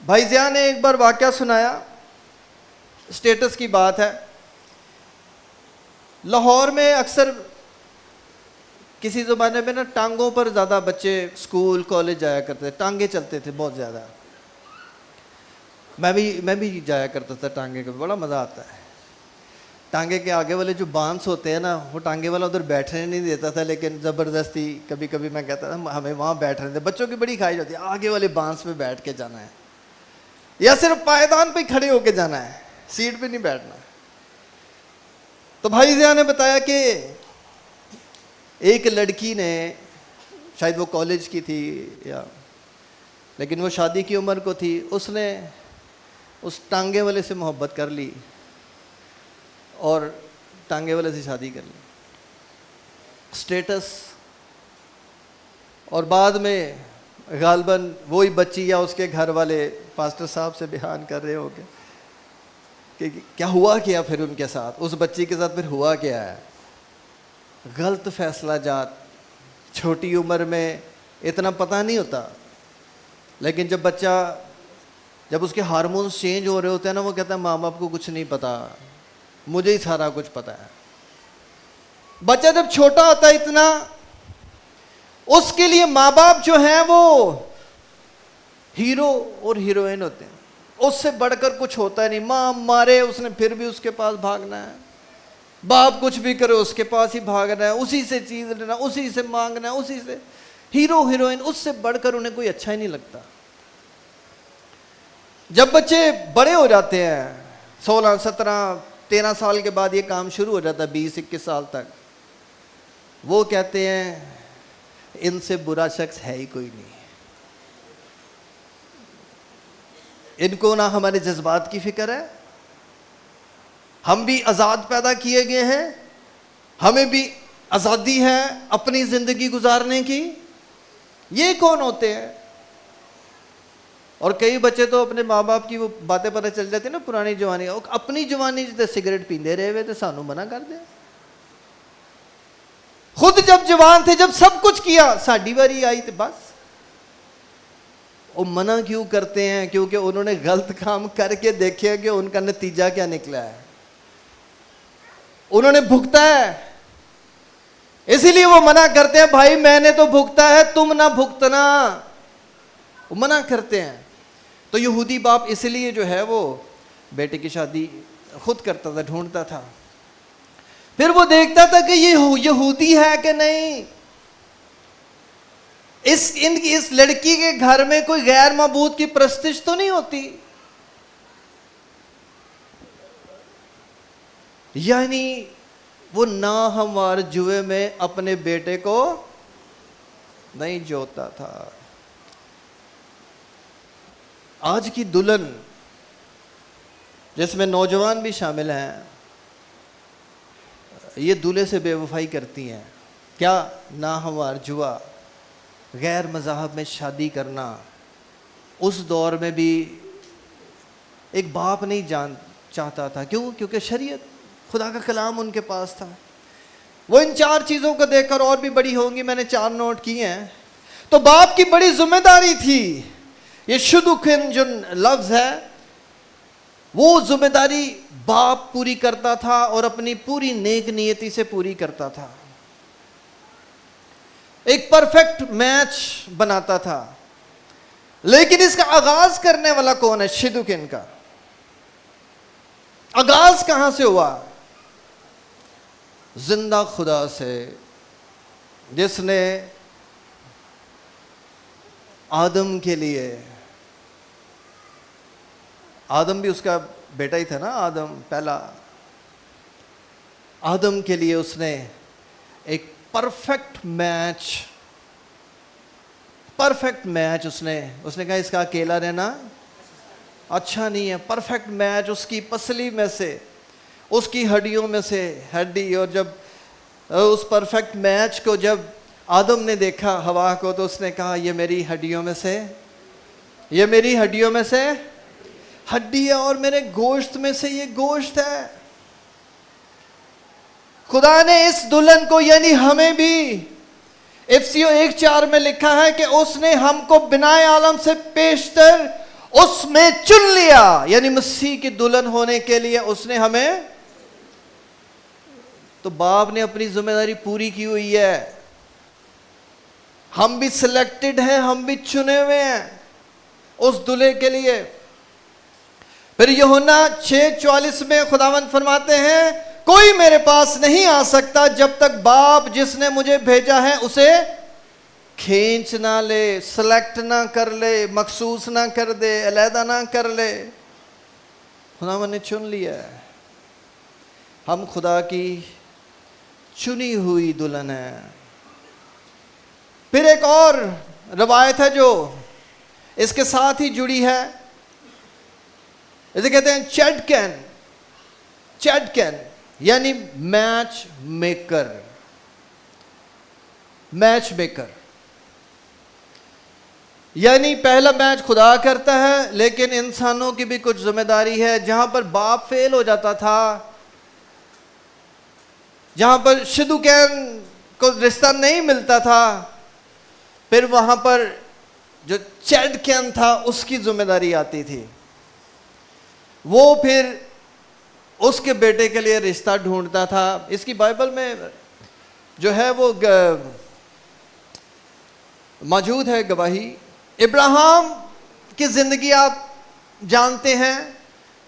भाईजान ने एक बार वाकया सुनाया, स्टेटस की बात है। लाहौर में अक्सर किसी ज़माने में ना टांगों पर ज़्यादा बच्चे स्कूल कॉलेज जाया करते थे, टांगे चलते थे बहुत ज़्यादा। मैं भी जाया करता था टांगे का, बड़ा मज़ा आता है। टांगे के आगे वाले जो बांस होते हैं ना, वो टांगे वाला उधर बैठने नहीं देता था, लेकिन ज़बरदस्ती कभी कभी मैं कहता था हमें वहाँ बैठने दे। बच्चों की बड़ी ख्वाहिश होती है आगे वाले बांस पे बैठ के जाना है, या सिर्फ पायदान पे खड़े होके जाना है, सीट पे नहीं बैठना। तो भाई ज़िया ने बताया कि एक लड़की ने, शायद वो कॉलेज की थी या, लेकिन वो शादी की उम्र को थी, उसने उस टांगे वाले से मोहब्बत कर ली और टांगे वाले से शादी कर ली। स्टेटस, और बाद में गालबन वही बच्ची या उसके घर वाले पास्टर साहब से बयान कर रहे होंगे कि क्या हुआ, क्या फिर उनके साथ, उस बच्ची के साथ फिर हुआ क्या है। गलत फैसला जात, छोटी उम्र में इतना पता नहीं होता, लेकिन जब उसके हार्मोन्स चेंज हो रहे होते हैं ना, वो कहता है माँ बाप को कुछ नहीं पता, मुझे ही सारा कुछ पता है। बच्चा जब छोटा होता है इतना, उसके लिए माँ बाप जो हैं वो हीरो और हीरोइन होते हैं, उससे बढ़कर कुछ होता है नहीं। माँ मारे उसने फिर भी उसके पास भागना है, बाप कुछ भी करे उसके पास ही भागना है, उसी से चीज लेना, उसी से मांगना है, उसी से। हीरो हीरोइन, उससे बढ़कर उन्हें कोई अच्छा ही नहीं लगता। जब बच्चे बड़े हो जाते हैं, 16, 17, 13 साल के बाद ये काम शुरू हो जाता है, 20-21 साल तक, वो कहते हैं इनसे बुरा शख्स है ही कोई नहीं। इनको ना हमारे जज्बात की फिक्र है, हम भी आज़ाद पैदा किए गए हैं, हमें भी आज़ादी है अपनी ज़िंदगी गुजारने की। ये कौन होते हैं? और कई बच्चे तो अपने माँ बाप की वो बातें पता चल जाती है ना, पुरानी जवानी, अपनी जवानी जितने सिगरेट पींदे रहे हुए थे, सानू मना कर दे। खुद जब जवान थे, जब सब कुछ किया, साड़ी बारी आई तो बस। वो मना क्यों करते हैं? क्योंकि उन्होंने गलत काम करके देखे कि उनका नतीजा क्या निकला है, उन्होंने भुगता है, इसीलिए वो मना करते हैं। भाई मैंने तो भुगता है, तुम ना भुगतना, वो मना करते हैं। तो यहूदी बाप इसलिए जो है वो बेटे की शादी खुद करता था, ढूंढता था। फिर वो देखता था कि ये यहूदी है कि नहीं, इस लड़की के घर में कोई गैर मबूद की प्रस्तिश तो नहीं होती। यानी वो नाहमवार जुए में अपने बेटे को नहीं जोता था। आज की दुल्हन जिसमें नौजवान भी शामिल हैं, ये दूल्हे से बेवफाई करती हैं। क्या? नाहमवार जुआ, गैर मज़हब में शादी करना। उस दौर में भी एक बाप नहीं चाहता था। क्यों? क्योंकि शरीयत, खुदा का कलाम उनके पास था। वो इन 4 चीज़ों को देखकर और भी बड़ी होंगी, मैंने 4 नोट किए हैं। तो बाप की बड़ी जिम्मेदारी थी, ये शुदुकिन जो लफ्ज़ है वो जिम्मेदारी बाप पूरी करता था और अपनी पूरी नेक नियति से पूरी करता था। एक परफेक्ट मैच बनाता था। लेकिन इसका आगाज करने वाला कौन है? शिदुकिन का आगाज कहां से हुआ? जिंदा खुदा से, जिसने आदम के लिए, आदम भी उसका बेटा ही था ना, आदम पहला, आदम के लिए उसने एक परफेक्ट मैच उसने कहा इसका अकेला रहना अच्छा नहीं है। परफेक्ट मैच उसकी पसली में से, उसकी हड्डियों में से हड्डी। और जब उस परफेक्ट मैच को जब आदम ने देखा हवा को, तो उसने कहा ये मेरी हड्डियों में से हड्डी है और मेरे गोश्त में से ये गोश्त है। खुदा ने इस दुल्हन को, यानी हमें भी, इफिसियों 1:4 में लिखा है कि उसने हमको बिनाए आलम से पेशतर उसमें चुन लिया। यानी मसीह की दुल्हन होने के लिए उसने हमें, तो बाप ने अपनी जिम्मेदारी पूरी की हुई है। हम भी सिलेक्टेड हैं, हम भी चुने हुए हैं उस दुल्हे के लिए। फिर यूहन्ना 6:44 में खुदावंद फरमाते हैं, कोई मेरे पास नहीं आ सकता जब तक बाप जिसने मुझे भेजा है उसे खींच ना ले, सेलेक्ट ना कर ले, मखसूस ना कर दे, अलहदा ना कर ले। खुदावंद ने चुन लिया है। हम खुदा की चुनी हुई दुल्हन है। फिर एक और रवायत है जो इसके साथ ही जुड़ी है, इसे कहते हैं चैडकन, यानी मैच मेकर। यानी पहला मैच खुदा करता है, लेकिन इंसानों की भी कुछ जिम्मेदारी है। जहां पर बाप फेल हो जाता था, जहां पर शिदुकैन को रिश्ता नहीं मिलता था, फिर वहां पर जो चैडकैन था उसकी जिम्मेदारी आती थी। वो फिर उसके बेटे के लिए रिश्ता ढूंढता था। इसकी बाइबल में जो है वो मौजूद है गवाही। इब्राहिम की जिंदगी आप जानते हैं।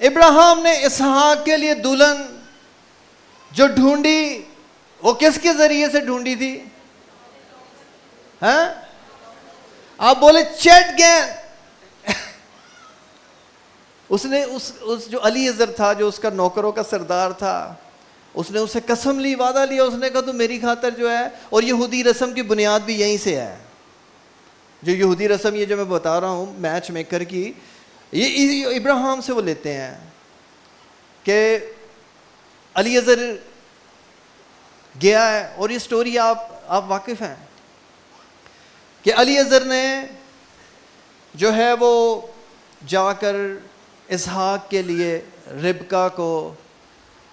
इब्राहिम ने इसहाक के लिए दुल्हन जो ढूंढी, वो किसके जरिए से ढूंढी थी? हैं? आप बोले चैडकैन। उसने उस जो अलीअज़र था, जो उसका नौकरों का सरदार था, उसने उससे कसम ली, वादा लिया। उसने कहा तू मेरी खातर जो है, और यहूदी रस्म की बुनियाद भी यहीं से है। जो यहूदी रस्म ये जो मैं बता रहा हूँ मैच मेकर की, ये इब्राहिम से वो लेते हैं कि अलीअज़र गया है। और ये स्टोरी आप वाकिफ़ हैं कि अलीअज़र ने जो है वो जाकर इसहाक के लिए रिबका को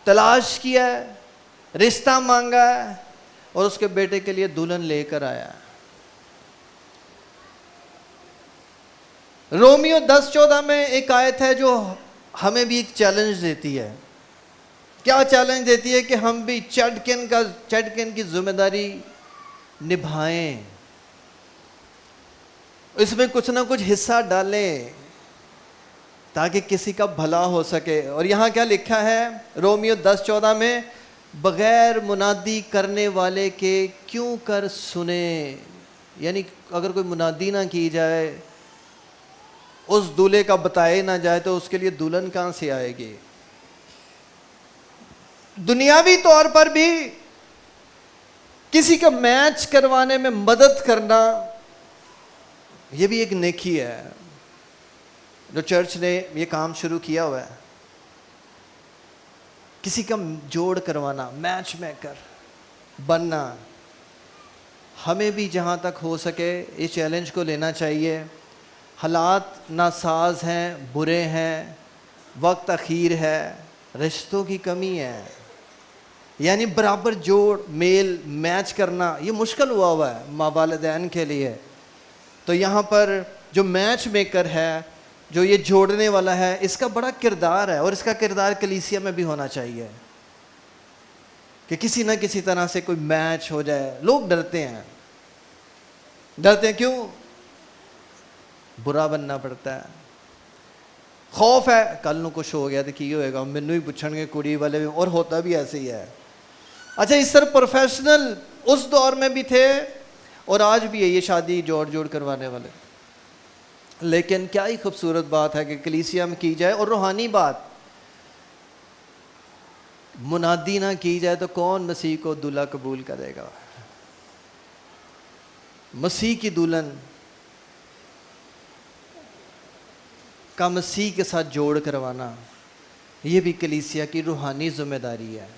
तलाश किया है, रिश्ता मांगा है और उसके बेटे के लिए दुल्हन लेकर आया। रोमियो 10:14 में एक आयत है जो हमें भी एक चैलेंज देती है। क्या चैलेंज देती है? कि हम भी चटकन की जिम्मेदारी निभाएं, इसमें कुछ ना कुछ हिस्सा डालें ताकि किसी का भला हो सके। और यहाँ क्या लिखा है रोमियो 10:14 में? बगैर मुनादी करने वाले के क्यों कर सुने। यानी अगर कोई मुनादी ना की जाए, उस दूल्हे का बताए ना जाए, तो उसके लिए दुल्हन कहाँ से आएगी। दुनियावी तौर पर भी किसी का मैच करवाने में मदद करना, यह भी एक नेकी है जो चर्च ने ये काम शुरू किया हुआ है। किसी का जोड़ करवाना, मैच मेकर बनना। हमें भी जहाँ तक हो सके इस चैलेंज को लेना चाहिए। हालात नासाज हैं, बुरे हैं, वक्त अखीर है, रिश्तों की कमी है, यानी बराबर जोड़, मेल, मैच करना ये मुश्किल हुआ है मावालिदैन के लिए। तो यहाँ पर जो मैच मेकर है, जो ये जोड़ने वाला है, इसका बड़ा किरदार है। और इसका किरदार कलीसिया में भी होना चाहिए कि किसी ना किसी तरह से कोई मैच हो जाए। लोग डरते हैं क्यों? बुरा बनना पड़ता है, खौफ है कल ਨੂੰ कुछ हो गया तो की होएगा, मैनू ही पूछणगे कुड़ी वाले भी। और होता भी ऐसे ही है। अच्छा, इस तरह प्रोफेशनल उस दौर में भी थे और आज भी है ये शादी जोड़ करवाने वाले। लेकिन क्या ही खूबसूरत बात है कि कलीसिया में की जाए। और रूहानी बात, मुनादी ना की जाए तो कौन मसीह को दूल्हा कबूल करेगा। मसीह की दुल्हन का मसीह के साथ जोड़ करवाना, यह भी कलीसिया की रूहानी जिम्मेदारी है।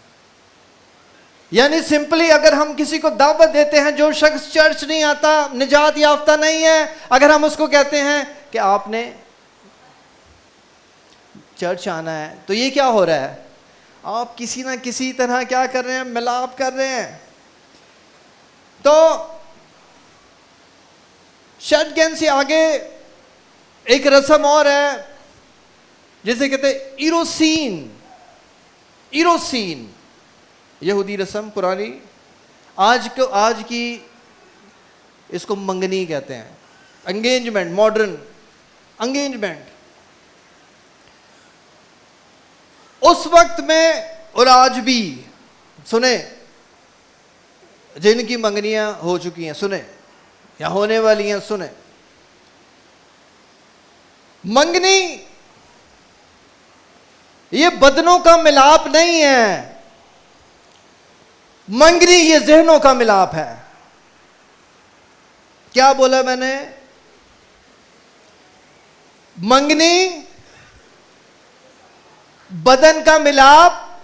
यानी सिंपली अगर हम किसी को दावत देते हैं, जो शख्स चर्च नहीं आता, निजात याफ्ता नहीं है, अगर हम उसको कहते हैं कि आपने चर्च आना है, तो ये क्या हो रहा है? आप किसी ना किसी तरह क्या कर रहे हैं? मिलाप कर रहे हैं। तो शटगन से आगे एक रस्म और है जिसे कहते हैं इरोसीन। यहूदी रस्म पुरानी, आज की इसको मंगनी कहते हैं, एंगेजमेंट, मॉडर्न एंगेजमेंट। उस वक्त में और आज भी सुने, जिनकी मंगनियां हो चुकी हैं सुने, या होने वाली हैं सुने। मंगनी ये बदनों का मिलाप नहीं है, मंगनी ये जहनों का मिलाप है। क्या बोला मैंने? मंगनी बदन का मिलाप,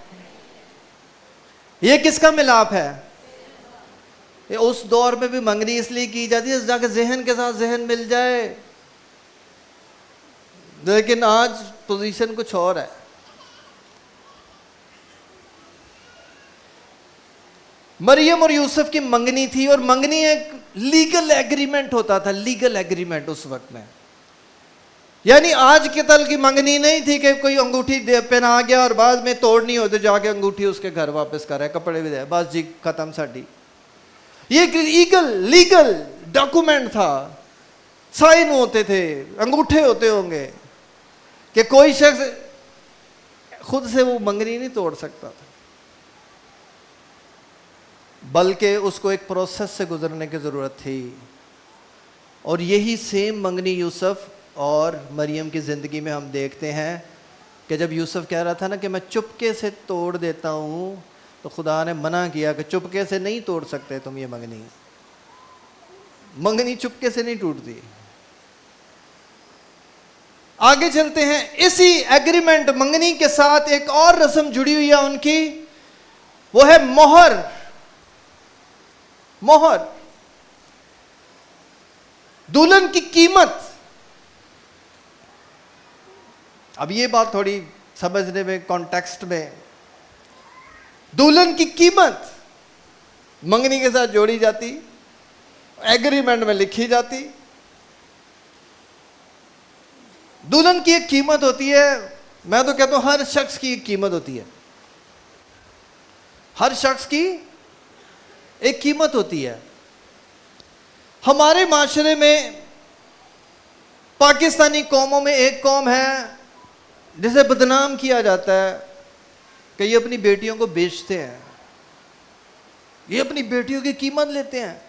ये किसका मिलाप है? ये उस दौर में भी मंगनी इसलिए की जाती है जाके जहन के साथ जहन मिल जाए। लेकिन आज पोजीशन कुछ और है। मरियम और यूसुफ की मंगनी थी, और मंगनी एक लीगल एग्रीमेंट होता था, लीगल एग्रीमेंट उस वक्त में। यानी आज के तल की मंगनी नहीं थी कि कोई अंगूठी पहना गया और बाद में तोड़नी हो तो जाके अंगूठी उसके घर वापस कर रहा है, कपड़े भी दे, बस जी खत्म साड़ी। ये एक लीगल डॉक्यूमेंट था, साइन होते थे, अंगूठे होते होंगे कि कोई शख्स खुद से वो मंगनी नहीं तोड़ सकता था, बल्कि उसको एक प्रोसेस से गुजरने की ज़रूरत थी। और यही सेम मंगनी यूसुफ और मरियम की ज़िंदगी में हम देखते हैं कि जब यूसुफ कह रहा था ना कि मैं चुपके से तोड़ देता हूँ, तो खुदा ने मना किया कि चुपके से नहीं तोड़ सकते तुम ये मंगनी। मंगनी चुपके से नहीं टूटती। आगे चलते हैं। इसी एग्रीमेंट मंगनी के साथ एक और रस्म जुड़ी हुई है उनकी, वो है मोहर। मोहर, दुल्हन की कीमत। अब ये बात थोड़ी समझने में, कॉन्टेक्स्ट में, दुल्हन की कीमत मंगनी के साथ जोड़ी जाती, एग्रीमेंट में लिखी जाती। दुल्हन की एक कीमत होती है, मैं तो कहता हूं हर शख्स की एक कीमत होती है, हर शख्स की एक कीमत होती है। हमारे माशरे में, पाकिस्तानी कौमों में एक कौम है जिसे बदनाम किया जाता है कि ये अपनी बेटियों को बेचते हैं, ये अपनी बेटियों की कीमत लेते हैं,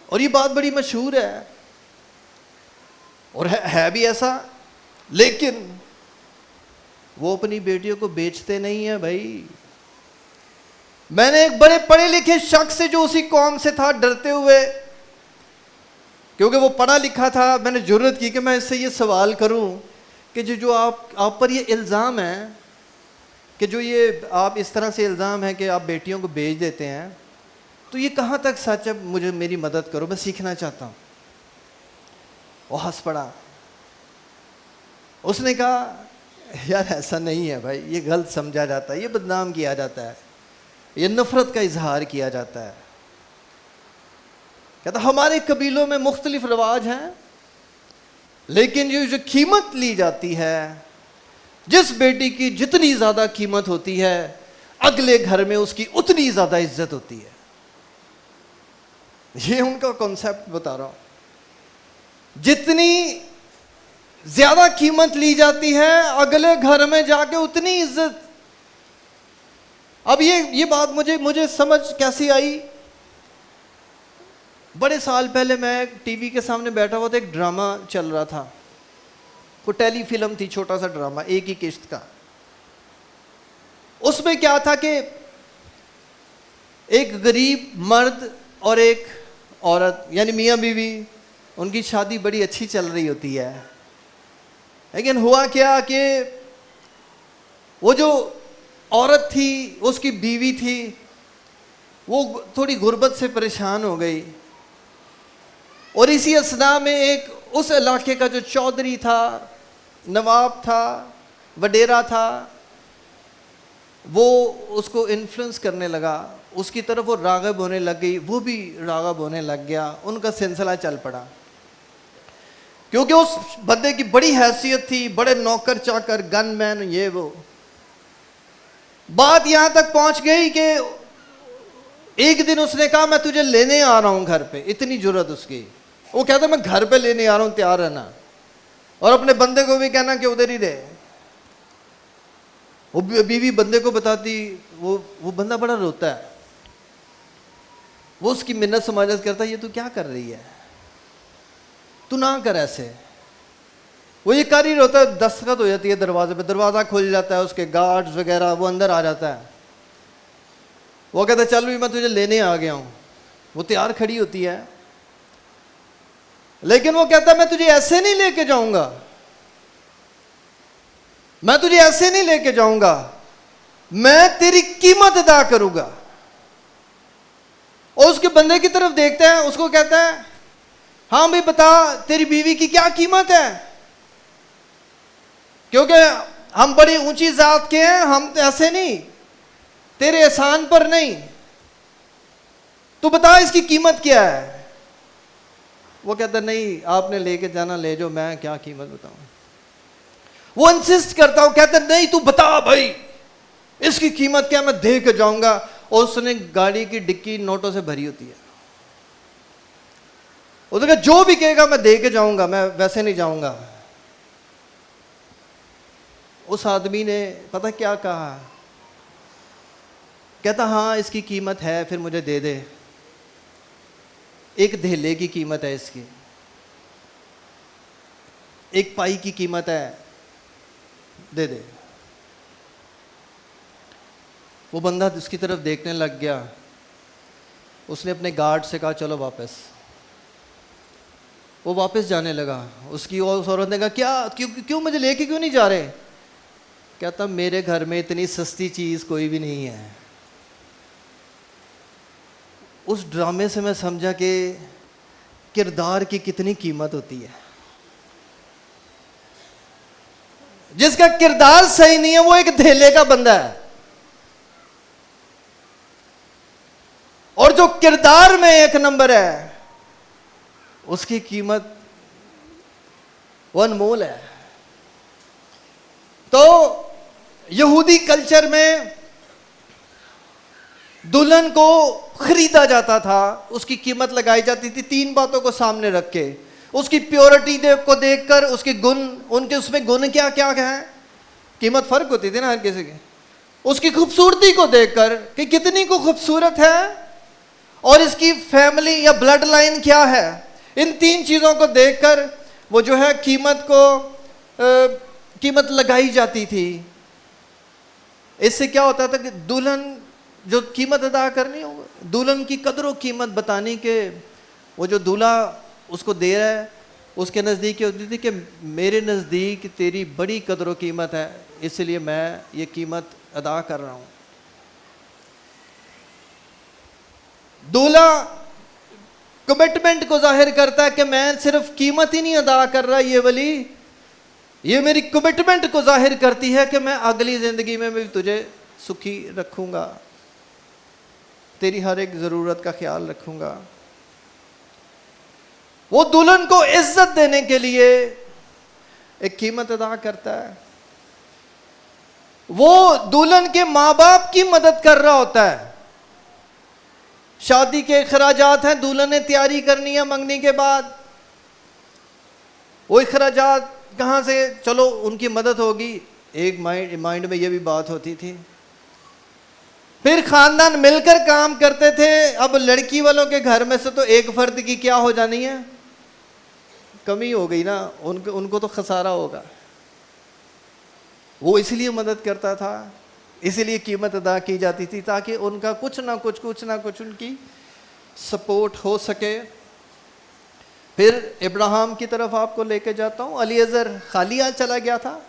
और ये बात बड़ी मशहूर है और है भी ऐसा। लेकिन वो अपनी बेटियों को बेचते नहीं है भाई। मैंने एक बड़े पढ़े लिखे शख्स से जो उसी कौम से था, डरते हुए, क्योंकि वो पढ़ा लिखा था, मैंने जुर्रत की कि मैं इससे ये सवाल करूं कि जो आप पर ये इल्ज़ाम है कि जो ये आप इस तरह से इल्ज़ाम है कि आप बेटियों को बेच देते हैं, तो ये कहाँ तक सच है, मुझे मेरी मदद करो, मैं सीखना चाहता हूँ। वो हंस पड़ा। उसने कहा यार ऐसा नहीं है भाई, ये गलत समझा जाता है, ये बदनाम किया जाता है, ये नफ़रत का इजहार किया जाता है। कहता हमारे कबीलों में मुख्तलिफ रवाज हैं, लेकिन जो कीमत ली जाती है, जिस बेटी की जितनी ज़्यादा कीमत होती है, अगले घर में उसकी उतनी ज़्यादा इज्जत होती है। ये उनका कॉन्सेप्ट बता रहा हूं। जितनी ज़्यादा कीमत ली जाती है, अगले घर में जाके उतनी इज्जत। अब ये बात मुझे समझ कैसी आई। बड़े साल पहले मैं टीवी के सामने बैठा हुआ था, एक ड्रामा चल रहा था, वो टेली फिल्म थी, छोटा सा ड्रामा, एक ही किश्त का। उसमें क्या था कि एक गरीब मर्द और एक औरत, यानी मियाँ बीवी, उनकी शादी बड़ी अच्छी चल रही होती है। लेकिन हुआ क्या कि वो जो औरत थी, उसकी बीवी थी, वो थोड़ी गुर्बत से परेशान हो गई। और इसी असना में एक उस इलाके का जो चौधरी था, नवाब था, वडेरा था, वो उसको इन्फ्लुएंस करने लगा, उसकी तरफ वो राग़िब होने लग गई, वो भी राग़िब होने लग गया, उनका सिलसिला चल पड़ा। क्योंकि उस बंदे की बड़ी हैसियत थी, बड़े नौकर चाकर, गनमैन, ये वो। बात यहां तक पहुंच गई कि एक दिन उसने कहा मैं तुझे लेने आ रहा हूं घर पे। इतनी जुर्रत उसकी। वो कहता मैं घर पे लेने आ रहा हूं, तैयार रहना, और अपने बंदे को भी कहना कि उधर ही रहे। वो बीवी बंदे को बताती, वो बंदा बड़ा रोता है, वो उसकी मिन्नत समाजत करता है, ये तू क्या कर रही है, तू ना कर ऐसे। वो ये कर ही रोता है, दस्तखत हो जाती है दरवाजे पे, दरवाज़ा खुल जाता है, उसके गार्ड्स वगैरह, वो अंदर आ जाता है। वो कहता है चल भी मैं तुझे लेने आ गया हूँ। वो तैयार खड़ी होती है, लेकिन वो कहता है मैं तुझे ऐसे नहीं लेके जाऊंगा, मैं तुझे ऐसे नहीं लेके जाऊंगा, मैं तेरी कीमत अदा करूंगा। और उसके बंदे की तरफ देखता है, उसको कहता है हाँ भाई बता तेरी बीवी की क्या कीमत है, क्योंकि हम बड़ी ऊंची जात के हैं, हम तो ऐसे नहीं, तेरे एहसान पर नहीं, तू बता इसकी कीमत क्या है। वो कहता नहीं आपने लेके जाना ले जाओ, मैं क्या कीमत बताऊं। वो इंसिस्ट करता हूं, कहता नहीं तू बता भाई इसकी कीमत क्या, मैं दे के जाऊंगा। और उसने गाड़ी की डिक्की नोटों से भरी होती है। उसने कहा जो भी कहेगा मैं दे के जाऊंगा, मैं वैसे नहीं जाऊंगा। उस आदमी ने पता क्या कहा, कहता हाँ इसकी कीमत है, फिर मुझे दे दे, एक धेले की कीमत है इसकी, एक पाई की कीमत है, दे दे। वो बंदा उसकी तरफ देखने लग गया। उसने अपने गार्ड से कहा चलो वापस। वो वापस जाने लगा। उसकी उस औरत ने कहा क्या, क्यों मुझे लेके क्यों नहीं जा रहे। कहता मेरे घर में इतनी सस्ती चीज़ कोई भी नहीं है। उस ड्रामे से मैं समझा कि किरदार की कितनी कीमत होती है। जिसका किरदार सही नहीं है वो एक धेले का बंदा है, और जो किरदार में एक नंबर है उसकी कीमत वो अनमोल है। तो यहूदी कल्चर में दुल्हन को खरीदा जाता था, उसकी कीमत लगाई जाती थी 3 बातों को सामने रख के। उसकी प्योरिटी को देखकर, उसके गुण, उनके उसमें गुण क्या क्या है, कीमत फर्क होती थी ना हर किसी की। उसकी खूबसूरती को देखकर कि कितनी को खूबसूरत है, और इसकी फैमिली या ब्लड लाइन क्या है, इन 3 चीजों को देखकर वो जो है कीमत लगाई जाती थी। इससे क्या होता था कि दुल्हन जो कीमत अदा करनी हो, दुल्हन की कदर और कीमत बताने के, वो जो दूल्हा उसको दे रहा है उसके नज़दीक ये होती थी कि मेरे नज़दीक तेरी बड़ी कदर और कीमत है, इसलिए मैं ये कीमत अदा कर रहा हूँ। दूल्हा कमिटमेंट को जाहिर करता है कि मैं सिर्फ कीमत ही नहीं अदा कर रहा, ये मेरी कमिटमेंट को जाहिर करती है कि मैं अगली ज़िंदगी में भी तुझे सुखी रखूँगा, तेरी हर एक ज़रूरत का ख्याल रखूँगा। वो दुल्हन को इज्जत देने के लिए एक कीमत अदा करता है। वो दुल्हन के माँ बाप की मदद कर रहा होता है। शादी के खराजात हैं, दुल्हन ने तैयारी करनी है मंगनी के बाद, वो खराजात कहाँ से, चलो उनकी मदद होगी। एक माइंड में ये भी बात होती थी। फिर खानदान मिलकर काम करते थे। अब लड़की वालों के घर में से तो एक फर्द की क्या हो जानी है, कमी हो गई ना, उनको तो खसारा होगा। वो इसलिए मदद करता था, इसलिए कीमत अदा की जाती थी, ताकि उनका कुछ ना कुछ उनकी सपोर्ट हो सके। फिर इब्राहिम की तरफ आपको लेके जाता हूँ। अलीअज़र खाली हाथ चला गया था।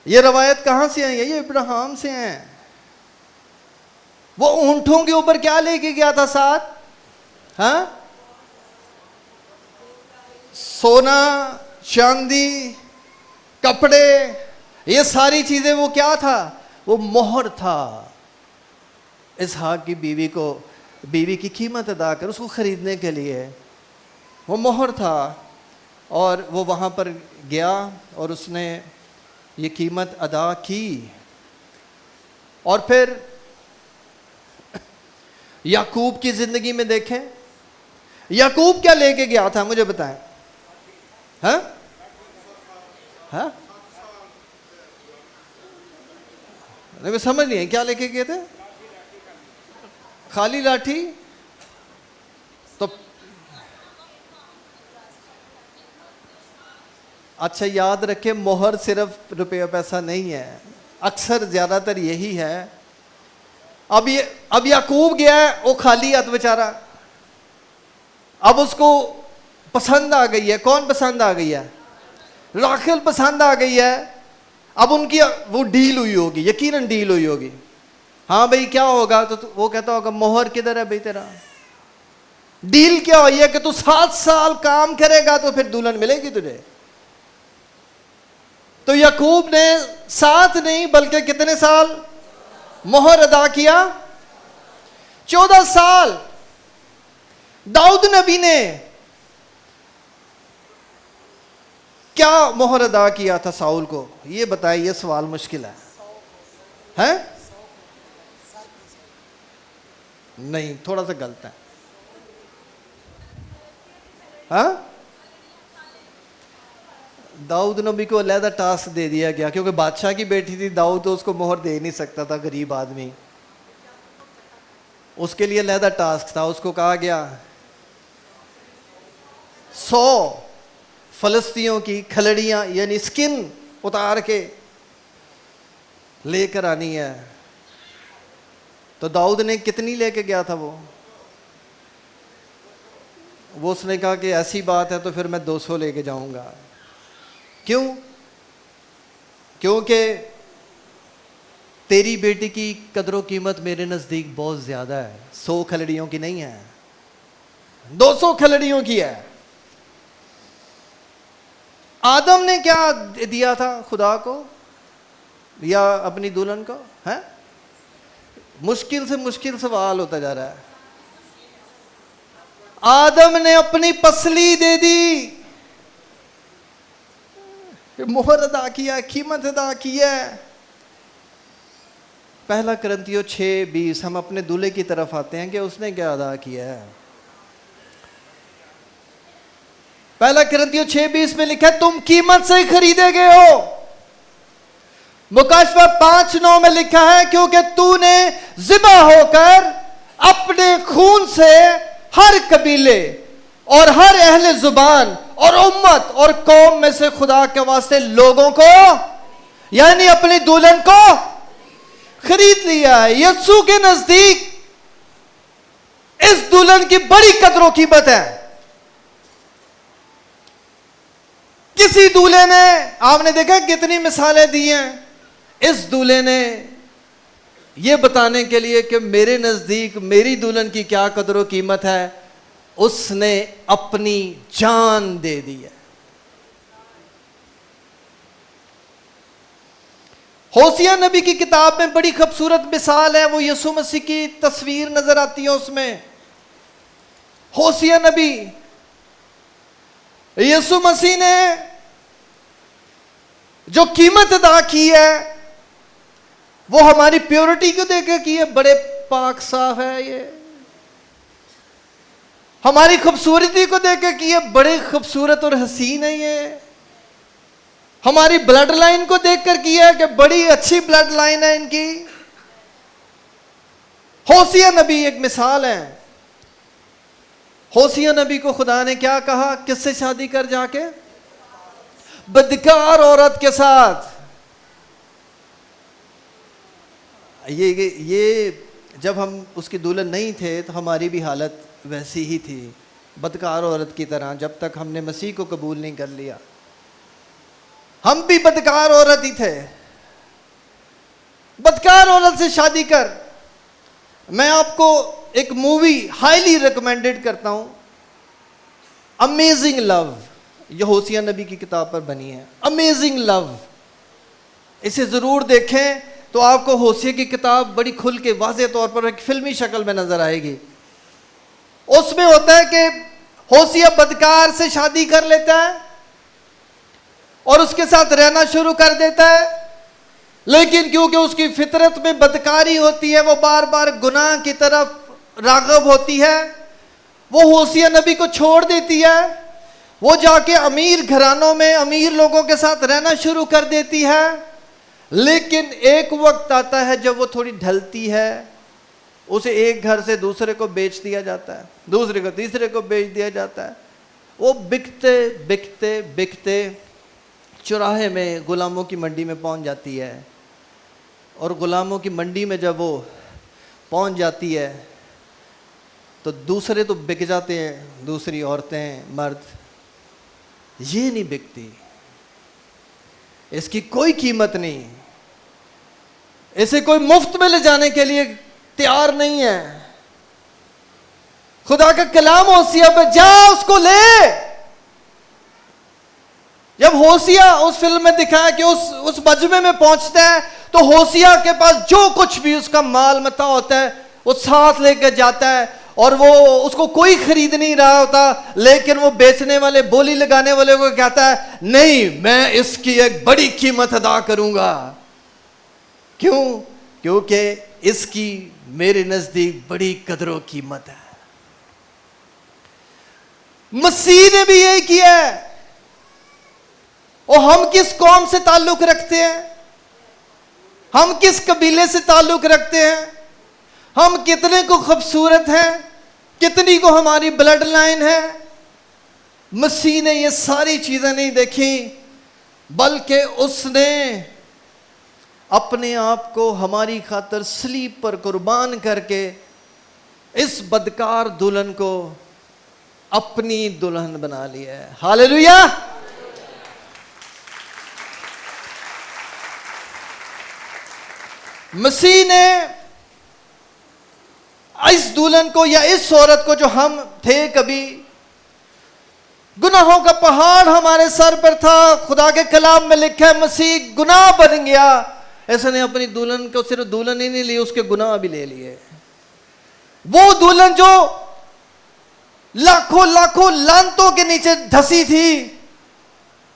ये रवायत कहाँ से आई है? ये इब्राहिम से हैं। वो ऊंटों के ऊपर क्या लेके गया था साथ? हाँ, सोना, चांदी, कपड़े, ये सारी चीजें। वो क्या था? वो मोहर था। इसहाक की बीवी की कीमत अदा कर उसको खरीदने के लिए वो मोहर था। और वो वहाँ पर गया और उसने ये कीमत अदा की। और फिर याकूब की जिंदगी में देखें, याकूब क्या लेके गया था, मुझे बताएं। हाँ हाँ, नहीं समझ नहीं है, क्या लेके गए थे? खाली लाठी। तो अच्छा याद रखें, मोहर सिर्फ रुपया पैसा नहीं है, अक्सर ज्यादातर यही है। अब याकूब गया है, वो खाली हाथ बेचारा। अब उसको पसंद आ गई है। कौन पसंद आ गई है? राखेल पसंद आ गई है। अब उनकी वो डील हुई होगी, यकीनन डील हुई होगी। हाँ भाई क्या होगा? तो वो कहता होगा मोहर किधर है भाई तेरा? डील क्या हुई है कि तू 7 साल काम करेगा तो फिर दुल्हन मिलेगी तुझे। तो याकूब ने 7 नहीं बल्कि कितने साल मोहर अदा किया? 14 साल। दाऊद नबी ने क्या मोहर अदा किया था साउल को? ये बताइए, ये सवाल मुश्किल है, हैं? नहीं, थोड़ा सा गलत है। हाँ, दाऊद नबी को अलहदा टास्क दे दिया गया, क्योंकि बादशाह की बेटी थी। दाऊद तो उसको मोहर दे नहीं सकता था, गरीब आदमी। उसके लिए अलहदा टास्क था। उसको कहा गया 100 फलस्तियों की खलड़ियां यानी स्किन उतार के लेकर आनी है। तो दाऊद ने कितनी लेके गया था वो उसने कहा कि ऐसी बात है तो फिर मैं 200 लेके जाऊंगा। क्यों? क्योंकि तेरी बेटी की कदर कीमत मेरे नज़दीक बहुत ज़्यादा है। 100 खलड़ियों की नहीं है, 200 खलड़ियों की है। आदम ने क्या दिया था खुदा को या अपनी दुल्हन को? है मुश्किल से मुश्किल सवाल होता जा रहा है। आदम ने अपनी पसली दे दी। मोहर अदा किया, कीमत अदा की है। पहला कुरिन्थियों 6:20, हम अपने दूल्हे की तरफ आते हैं कि उसने क्या अदा किया है। पहला कुरिन्थियों 6:20 में लिखा है तुम कीमत से खरीदे गए हो। मुकाशवा 5:9 में लिखा है क्योंकि तूने ज़िबा होकर अपने खून से हर कबीले और हर अहले जुबान और उम्मत और कौम में से खुदा के वास्ते लोगों को, यानी अपनी दुल्हन को खरीद लिया है। यीशु के नजदीक इस दुल्हन की बड़ी कदरों कीमत है। किसी दूल्हे ने, आपने देखा कितनी मिसालें दी हैं, इस दूल्हे ने यह बताने के लिए कि मेरे नजदीक मेरी दुल्हन की क्या कदर व कीमत है, उसने अपनी जान दे दी है। होसिया नबी की किताब में बड़ी खूबसूरत मिसाल है, वो यीशु मसीह की तस्वीर नजर आती है उसमें। होसिया नबी, यीशु मसीह ने जो कीमत अदा की है वो हमारी प्योरिटी को देखकर की है। बड़े पाक साफ है ये। हमारी खूबसूरती को देखकर की है, बड़े खूबसूरत और हसीन है ये। हमारी ब्लड लाइन को देखकर की है कि बड़ी अच्छी ब्लड लाइन है इनकी। होसिया नबी एक मिसाल है। होसिया नबी को खुदा ने क्या कहा, किससे शादी कर जाके? बदकार औरत के साथ। ये जब हम उसकी दुल्हन नहीं थे तो हमारी भी हालत वैसी ही थी, बदकार औरत की तरह, जब तक हमने मसीह को कबूल नहीं कर लिया। हम भी बदकार औरत ही थे। बदकार औरत से शादी कर। मैं आपको एक मूवी हाईली रिकमेंडेड करता हूं, अमेजिंग लव। यह होसिया नबी की किताब पर बनी है, अमेजिंग लव। इसे जरूर देखें तो आपको होसिया की किताब बड़ी खुल के वाज़ेह तौर पर एक फिल्मी शक्ल में नजर आएगी। उसमें होता है कि होसिया बदकार से शादी कर लेता है और उसके साथ रहना शुरू कर देता है, लेकिन क्योंकि उसकी फितरत में बदकारी होती है, वो बार बार गुनाह की तरफ राग़ब होती है, वो होसिया नबी को छोड़ देती है। वो जाके अमीर घरानों में अमीर लोगों के साथ रहना शुरू कर देती है। लेकिन एक वक्त आता है जब वो थोड़ी ढलती है, उसे एक घर से दूसरे को बेच दिया जाता है, दूसरे को तीसरे को बेच दिया जाता है। वो बिकते बिकते बिकते चौराहे में गुलामों की मंडी में पहुंच जाती है। और गुलामों की मंडी में जब वो पहुंच जाती है तो दूसरे तो बिक जाते हैं, दूसरी औरतें, मर्द। ये नहीं बिकती, इसकी कोई कीमत नहीं, इसे कोई मुफ्त में ले जाने के लिए तैयार नहीं है। खुदा का कलाम होसिया पे, जा उसको ले। जब होसिया उस फिल्म में दिखाया कि उस मजमे में पहुंचता है तो होसिया के पास जो कुछ भी उसका माल मता होता है वो साथ लेकर जाता है, और वो उसको कोई खरीद नहीं रहा होता, लेकिन वो बेचने वाले, बोली लगाने वाले को कहता है, नहीं, मैं इसकी एक बड़ी कीमत अदा करूंगा। क्यों? क्योंकि इसकी मेरे नजदीक बड़ी कदरों कीमत है। मसीह ने भी यही किया है। और हम किस कौम से ताल्लुक रखते हैं, हम किस कबीले से ताल्लुक रखते हैं, हम कितने को खूबसूरत हैं, कितनी को हमारी ब्लड लाइन है। मसीह ने ये सारी चीजें नहीं देखी, बल्कि उसने अपने आप को हमारी खातिर सलीब पर कुर्बान करके इस बदकार दुल्हन को अपनी दुल्हन बना लिया है। हालेलुया। मसीह ने इस दुल्हन को या इस औरत को, जो हम थे, कभी गुनाहों का पहाड़ हमारे सर पर था, खुदा के कलाम में लिखा है मसीह गुनाह बन गया, ऐसा ने अपनी दुल्हन को सिर्फ दुल्हन ही नहीं ली, उसके गुनाह भी ले लिए। वो दुल्हन जो लाखों लाखों लानतों के नीचे धसी थी,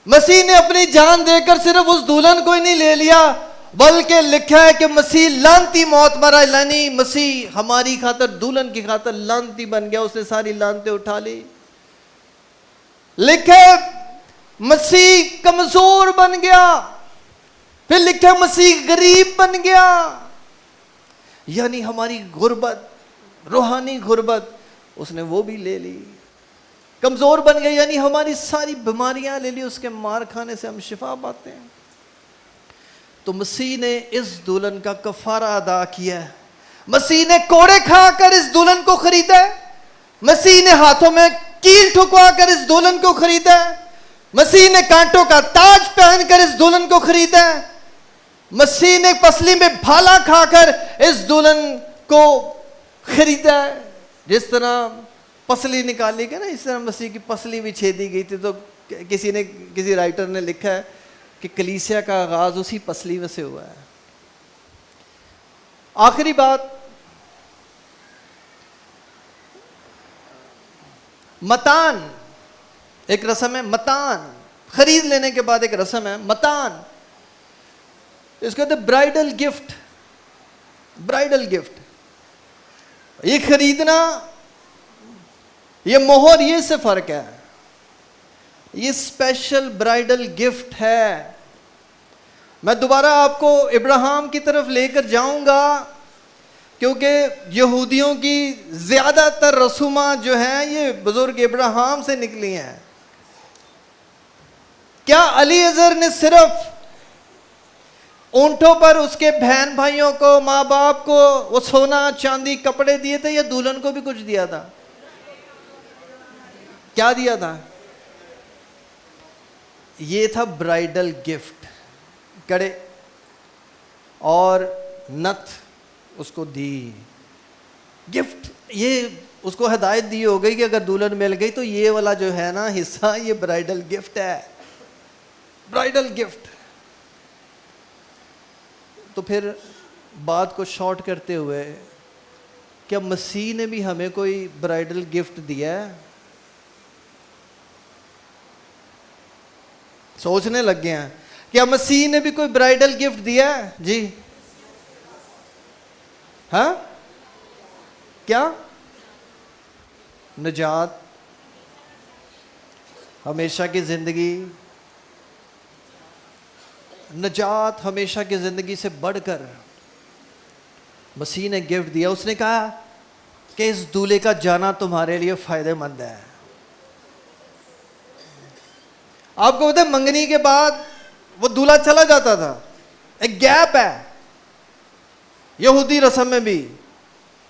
मसीह ने अपनी जान देकर सिर्फ उस दुल्हन को ही नहीं ले लिया, बल्कि लिखा है कि मसीह लानती मौत मरा, यानी मसीह हमारी खातर, दुल्हन की खातर लानती बन गया, उसने सारी लानतें उठा ली। लिखा है मसीह कमजोर बन गया, फिर लिखा है मसीह गरीब बन गया, यानी हमारी गुर्बत, रूहानी गुर्बत उसने वो भी ले ली। कमजोर बन गया यानी हमारी सारी बीमारियां ले ली, उसके मार खाने से हम शिफा पाते हैं। तो मसीह ने इस दुल्हन का कफारा अदा किया है। मसीह ने कोड़े खाकर इस दुल्हन को खरीदा है। मसीह ने हाथों में कील ठुकवा कर इस दुल्हन को खरीदा है। मसीह ने कांटों का ताज पहनकर इस दुल्हन को खरीदा है। मसीह ने पसली में भाला खाकर इस दुल्हन को खरीदा है। जिस तरह पसली निकाली गई ना, इस तरह मसीह की पसली भी छेदी गई थी। तो किसी राइटर ने लिखा है कि कलीसिया का आगाज उसी पसली में से हुआ है। आखिरी बात, मतान एक रस्म है। मतान खरीद लेने के बाद एक रस्म है मतान, इसको कहते ब्राइडल गिफ्ट। ब्राइडल गिफ्ट, ये खरीदना, ये मोहर, ये से फर्क है। ये स्पेशल ब्राइडल गिफ्ट है। मैं दोबारा आपको इब्राहिम की तरफ लेकर जाऊंगा, क्योंकि यहूदियों की ज्यादातर रसूमात जो हैं ये बुजुर्ग इब्राहिम से निकली हैं। क्या अलीअज़र ने सिर्फ ऊंटों पर उसके बहन भाइयों को, माँ बाप को वो सोना चांदी कपड़े दिए थे, या दुल्हन को भी कुछ दिया था? क्या दिया था? ये था ब्राइडल गिफ्ट। कड़े और नथ उसको दी गिफ्ट। ये उसको हिदायत दी हो गई कि अगर दुल्हन मिल गई तो ये वाला जो है ना हिस्सा, ये ब्राइडल गिफ्ट है। Bridal gift. तो फिर बात को शॉर्ट करते हुए, क्या मसीह ने भी हमें कोई ब्राइडल गिफ्ट दिया है? सोचने लग गए हैं, क्या मसीह ने भी कोई ब्राइडल गिफ्ट दिया है? जी हाँ, क्या? निजात, हमेशा की जिंदगी। निजात हमेशा की जिंदगी से बढ़कर मसीह ने गिफ्ट दिया। उसने कहा कि इस दूल्हे का जाना तुम्हारे लिए फायदेमंद है। आपको पता है, मंगनी के बाद वो दूल्हा चला जाता था। एक गैप है यहूदी रस्म में भी,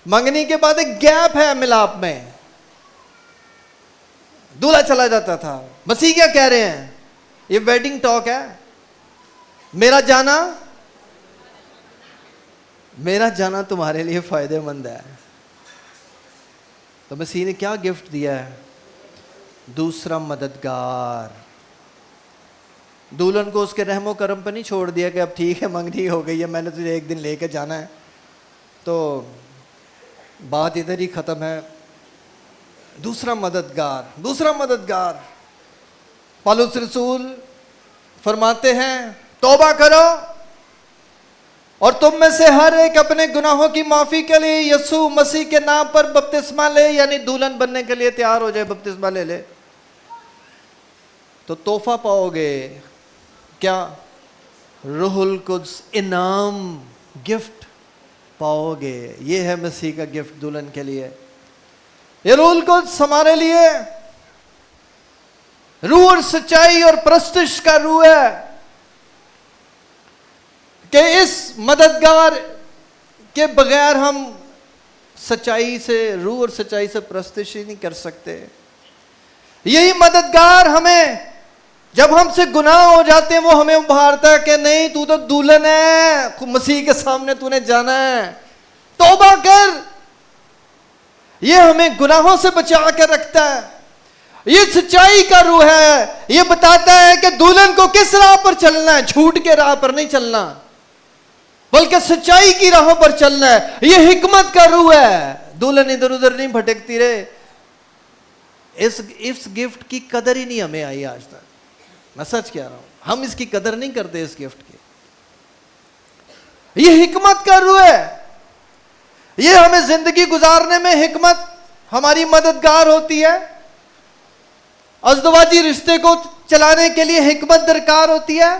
मंगनी के बाद एक गैप है मिलाप में, दूल्हा चला जाता था। मसीह क्या कह रहे हैं? ये वेडिंग टॉक है। मेरा जाना तुम्हारे लिए फायदेमंद है। तो मसीह ने क्या गिफ्ट दिया है? दूसरा मददगार। दुल्हन को उसके रहमो करम पर नहीं छोड़ दिया कि अब ठीक है मंगनी हो गई है, मैंने तुझे एक दिन लेके जाना है, तो बात इधर ही खत्म है। दूसरा मददगार, दूसरा मददगार। पौलुस रसूल फरमाते हैं, तौबा करो और तुम में से हर एक अपने गुनाहों की माफी के लिए यीशु मसीह के नाम पर बपतिस्मा ले, यानी दुल्हन बनने के लिए तैयार हो जाए, बपतिस्मा ले ले, तो तोहफा पाओगे। क्या? रूहुल कुद्स, इनाम, गिफ्ट पाओगे। ये है मसीह का गिफ्ट दुल्हन के लिए। ये रूहुल कुद्स हमारे लिए रूह और सच्चाई और प्रस्तिश का रूह है कि इस मददगार के बगैर हम सच्चाई से, रूह और सच्चाई से प्रस्तिश ही नहीं कर सकते। यही मददगार हमें, जब हमसे गुनाह हो जाते हैं, वो हमें उभारता है कि नहीं, तू तो दुल्हन है, मसीह के सामने तूने जाना है, तौबा कर। ये हमें गुनाहों से बचा कर रखता है। ये सच्चाई का रूह है। ये बताता है कि दुल्हन को किस राह पर चलना है। झूठ के राह पर नहीं चलना, बल्कि सच्चाई की राहों पर चलना है। ये हिकमत का रूह है। दुल्हन इधर उधर नहीं भटकती रहे। इस गिफ्ट की कदर ही नहीं हमें आई आज तक। मैं सच कह रहा हूं, हम इसकी कदर नहीं करते इस गिफ्ट की। ये हिकमत का रूह है, ये हमें जिंदगी गुजारने में हिकमत हमारी मददगार होती है। अज़दवाजी रिश्ते को चलाने के लिए हिकमत दरकार होती है,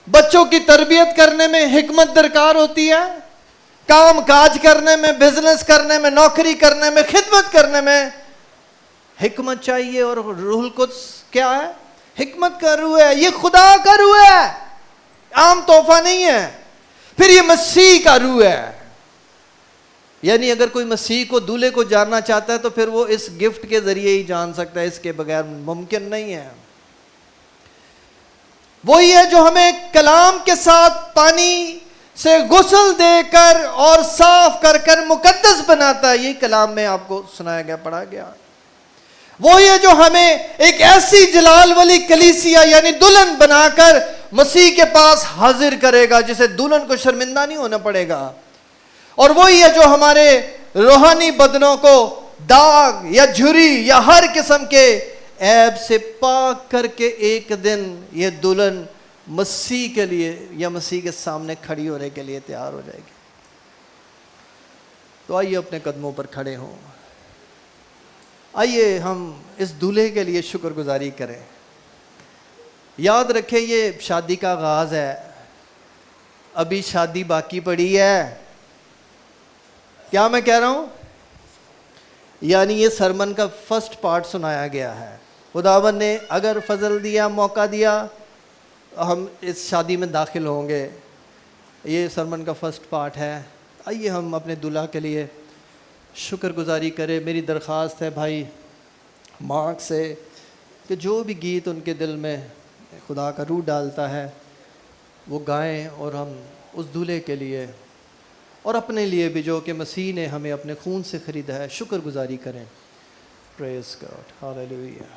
बच्चों की तरबियत करने में हिकमत दरकार होती है, काम काज करने में, बिजनेस करने में, नौकरी करने में, खिदमत करने में हिकमत चाहिए। और रूहुल कुद्स क्या है? हिकमत का रूह है, ये खुदा का रूह है, आम तोहफा नहीं है। फिर ये मसीह का रूह है, यानी अगर कोई मसीह को, दूल्हे को जानना चाहता है तो फिर वो इस गिफ्ट के जरिए ही जान सकता है, इसके बगैर मुमकिन नहीं है। वही है जो हमें कलाम के साथ पानी से गुस्ल देकर और साफ कर कर मुकद्दस बनाता है। ये कलाम में आपको सुनाया गया, पढ़ा गया। वही है जो हमें एक ऐसी जलाल वाली कलीसिया यानी दुल्हन बनाकर मसीह के पास हाजिर करेगा जिसे दुल्हन को शर्मिंदा नहीं होना पड़ेगा। और वही है जो हमारे रूहानी बदनों को दाग या झुर्री या हर किस्म के ऐब से पाक करके एक दिन ये दुल्हन मसीह के लिए या मसीह के सामने खड़ी होने के लिए तैयार हो जाएगी। तो आइए अपने कदमों पर खड़े हों, आइए हम इस दूल्हे के लिए शुक्रगुजारी करें। याद रखें ये शादी का आगाज़ है, अभी शादी बाकी पड़ी है। क्या मैं कह रहा हूं? यानी ये सरमन का फर्स्ट पार्ट सुनाया गया है। खुदावन ने अगर फजल दिया, मौका दिया, हम इस शादी में दाखिल होंगे। ये सरमन का फर्स्ट पार्ट है। आइए हम अपने दूल्हा के लिए शुक्रगुजारी करें। मेरी दरख्वास्त है भाई मार्क से कि जो भी गीत उनके दिल में खुदा का रूह डालता है वो गाएं, और हम उस दूल्हे के लिए और अपने लिए भी जो कि मसीह ने हमें अपने खून से ख़रीदा है, शुक्रगुजारी करें। Praise God, hallelujah.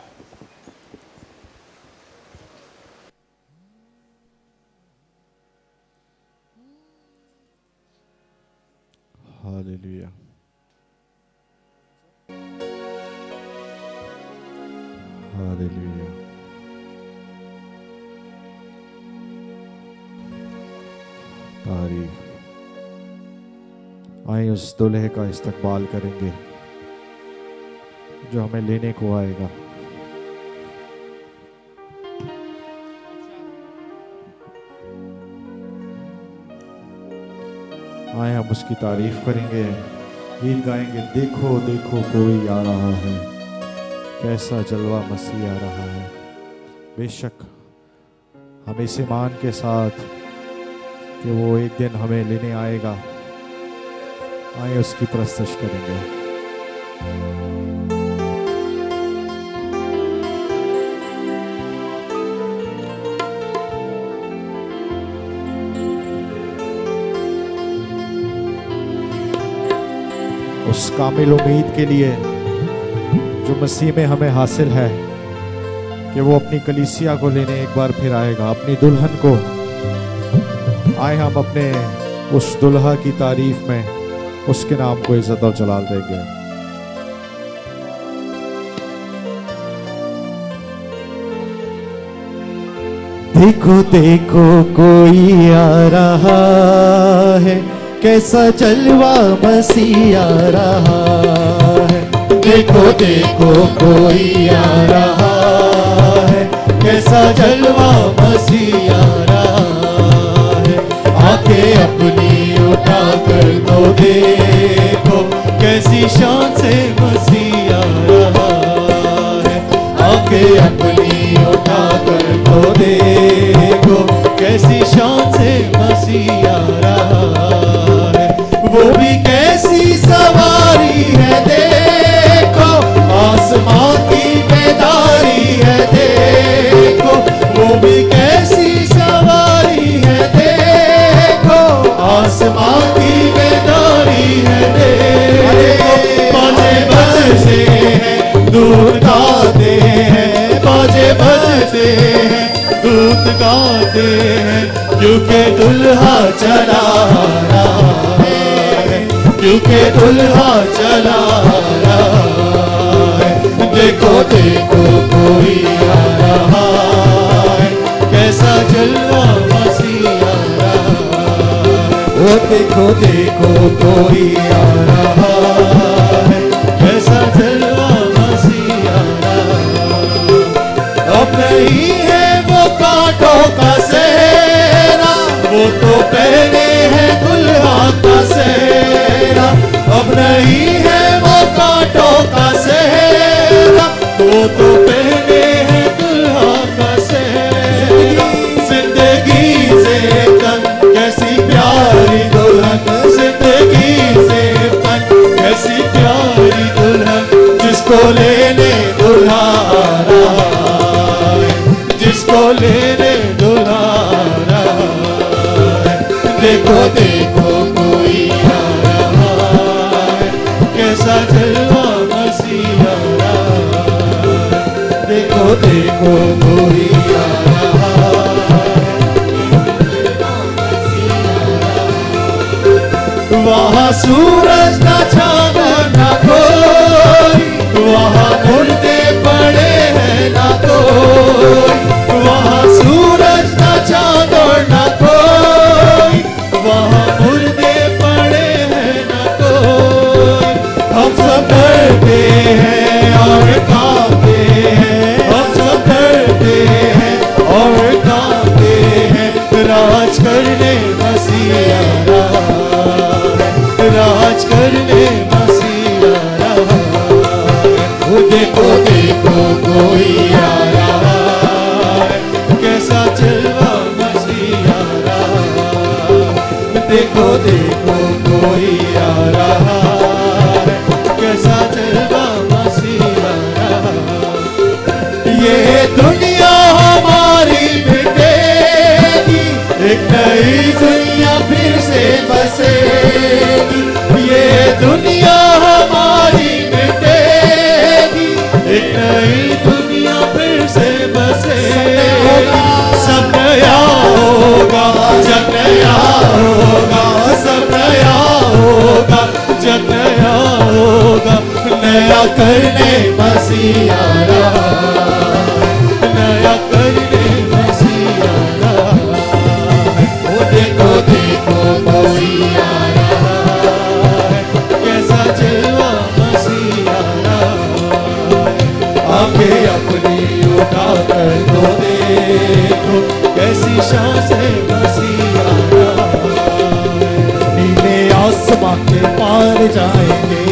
Hallelujah, hallelujah. तारीफ। आए उस दूल्हे का इस्तकबाल करेंगे जो हमें लेने को आएगा। आए हम उसकी तारीफ करेंगे, गीत गाएंगे। देखो देखो कोई आ रहा है, कैसा जलवा मसीह आ रहा है। बेशक हम इस ईमान के साथ कि वो एक दिन हमें लेने आएगा, आए उसकी प्रस्तुति करेंगे। उस कामिल उम्मीद के लिए जो मसीह में हमें हासिल है कि वो अपनी कलीसिया को लेने एक बार फिर आएगा, अपनी दुल्हन को। आए हम अपने उस दुल्हा की तारीफ में उसके नाम को इज्जत और जलाल देंगे। देखो देखो कोई आ रहा है, कैसा जलवा मसीह आ रहा है। देखो देखो कोई आ रहा है, कैसा जलवा मसीह आ रहा है। आके अपनी उठा कर तो देखो, कैसी शान से मसीह आ रहा है। आके अपनी उठा कर तो देखो, कैसी शान से मसीह आ रहा है। वो भी कैसी सवारी है देखो, आसमां की बेदारी है देखो। वो भी कैसी सवारी है देखो, आसमां की बेदारी है देखो। बाजे बजते हैं, दूत गाते हैं, बाजे बजते हैं, दूत गाते हैं, क्योंकि दुल्हा चला रहा है, क्योंकि दुल्हा चला रहा है। देखो देखो कोई आ रहा देखो देखो कोई आ रहा है, कैसा जलवा मसीह आ रहा है। अब नहीं है वो कांटों का सेहरा, वो तो पहने हैं दुल्हा का सेहरा। अब नहीं है वो कांटों का सेहरा, वो तो पहने हैं दुल्हा का सेहरा। जिंदगी से तन कैसी प्यारी दुल्हन, जिंदगी से तन कैसी प्यारी दुल्हन, जिसको लेने दुल्हा आ रहा है, जिसको लेने दुल्हा आ रहा है। देखो देखो कोई आ रहा है, कैसा जलवा मसीह आ रहा है। देखो देखो कोई आ रहा है, वहाँ सूरज ना चांद ना कोई, वहाँ मुर्दे पड़े हैं ना कोई। वहाँ सूरज ना चांद ना कोई, वहाँ मुर्दे पड़े हैं ना कोई। हम सब डरते हैं और कांपते हैं, हम सब डरते हैं और कांपते हैं। राज करने मसीह आ रहा है, राज करने मसीह आ रहा है। वो देखो देखो कोई आ रहा है, कैसा जलवा मसीह आ रहा है। देखो देखो कोई आ रहा है, कैसा जलवा मसीह आ रहा है। ये दुनिया हमारी मिटेगी, एक नई दुनिया फिर से बसेगी। ये दुनिया हमारी मिटेगी, एक नई दुनिया फिर से बसेगी। सब नया होगा, जग नया होगा, सब नया होगा, जग नया होगा। नया करने मसीह आ रहा है, नया करने मसीह आ रहा है। वो देखो देखो मसीह आ रहा है, कैसा जलवा मसीह आ रहा है। आंखें अपनी उठा कर तो देखो, कैसी शान से मसीह आ रहा है। नीले आसमां के पार जाएंगे,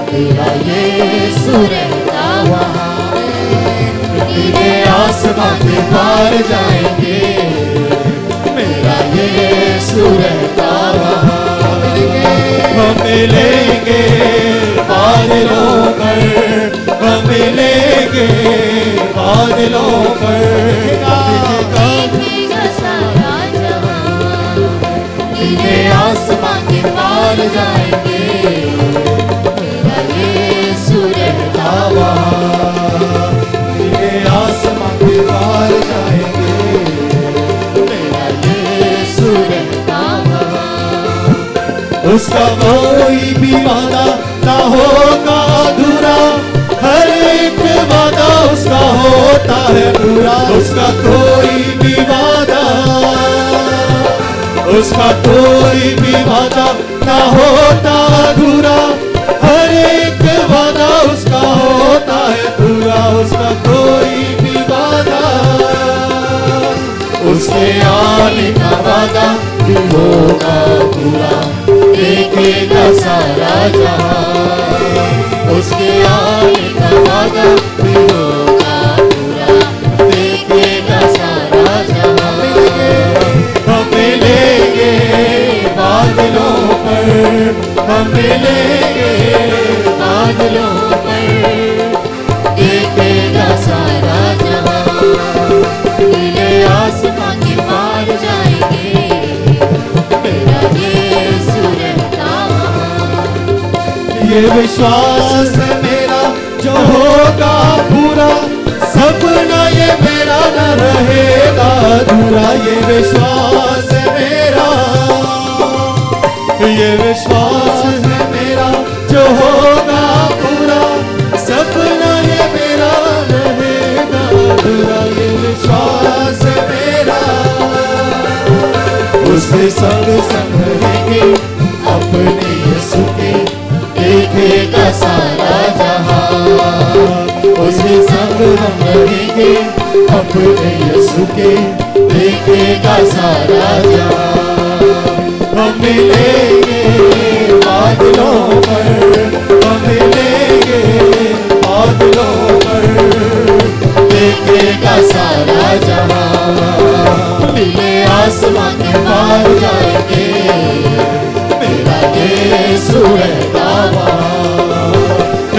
तेरा यीशु रहता वहाँ है। नीले आसमां के पार जाएंगे, मेरा यीशु रहता वहाँ। हम मिलेंगे बादलों पर, हम मिलेंगे बादलों पर। दिखेगा सारा जहां, नीले आसमां के पार जाएंगे, मेरा यीशु रहता वहाँ। नीले आसमां के पार जाएंगे, मेरा यीशु रहता वहाँ। उसका कोई भी वादा ना होगा अधूरा, हर एक वादा उसका होता है पूरा। उसका कोई भी वादा, उसका कोई भी वादा ना होता अधूरा, हर एक वादा उसका होता है पूरा। उसका कोई भी वादा, उसके आने का वादा भी होगा पूरा। देखेगा सारा जहां, उसके आने का वादा भी होगा पूरा। देखेगा सारा जहां। हम मिलेंगे बादलों पर, हम मिलेंगे बादलों पर। देखेगा सारा जहां, नीले आसमां के पार जाएंगे, मेरा यीशु रहता वहाँ। ये विश्वास है मेरा जो होगा पूरा, सपना ये मेरा न रहेगा अधूरा। ये विश्वास है मेरा, ये विश्वास है मेरा जो होगा पूरा, सपना ये मेरा रहेगा अधूरा। ये विश्वास है मेरा, उस उसके संग संग रहेंगे अपने यीशु के, देखेगा सारा जहां। उसके संग हम रहेंगे अपने यीशु के, देखेगा सारा जहां। हम मिलेंगे बादलों पर, हम मिलेंगे बादलों पर, देखेगा सारा जहां। नीले आसमां के पार जाएंगे, मेरा यीशु रहता वहाँ।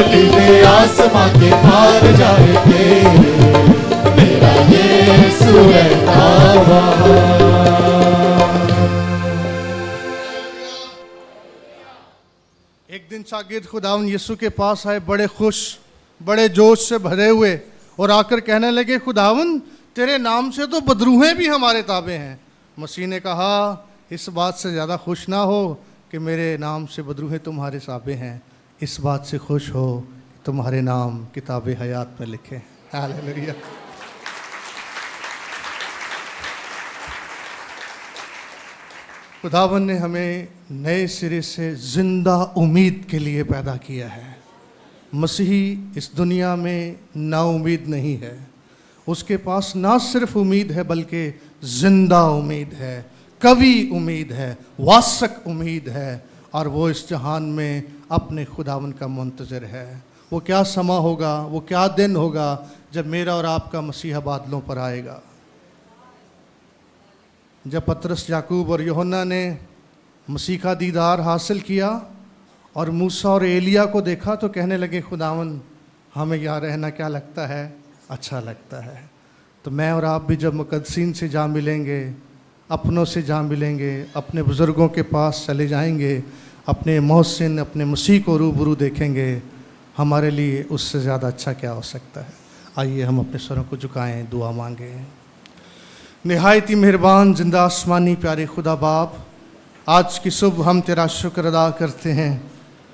नीले आसमां के पार जाएंगे, मेरा यीशु रहता वहाँ। एक दिन शागिर्द खुदावन यीशु के पास आए, बड़े खुश, बड़े जोश से भरे हुए, और आकर कहने लगे, खुदावन तेरे नाम से तो बदरूहें भी हमारे ताबे हैं। मसीह ने कहा, इस बात से ज़्यादा खुश ना हो कि मेरे नाम से बदरूहें तुम्हारे ताबे हैं, इस बात से खुश हो कि तुम्हारे नाम किताब हयात में लिखे। हालेलुया। खुदावन ने हमें नए सिरे से जिंदा उम्मीद के लिए पैदा किया है। मसीही इस दुनिया में नाउम्मीद नहीं है, उसके पास ना सिर्फ उम्मीद है बल्कि जिंदा उम्मीद है, कवि उम्मीद है, वासक उम्मीद है, और वो इस जहान में अपने खुदावन का मुंतज़िर है। वो क्या समा होगा, वो क्या दिन होगा जब मेरा और आपका मसीहा बादलों पर आएगा। जब पतरस, याकूब और यूहन्ना ने मसीह का दीदार हासिल किया और मूसा और एलिया को देखा तो कहने लगे, खुदावन हमें यहाँ रहना क्या लगता है, अच्छा लगता है। तो मैं और आप भी जब मुकद्दसीन से जा मिलेंगे, अपनों से जा मिलेंगे, अपने बुज़ुर्गों के पास चले जाएंगे, अपने मोहसिन, अपने मसीह को रूबरू देखेंगे, हमारे लिए उससे ज़्यादा अच्छा क्या हो सकता है। आइए हम अपने सरों को झुकाएं, दुआ मांगें। निहायत ही मेहरबान जिंदा आसमानी प्यारे खुदा बाप, आज की सुबह हम तेरा शुक्र अदा करते हैं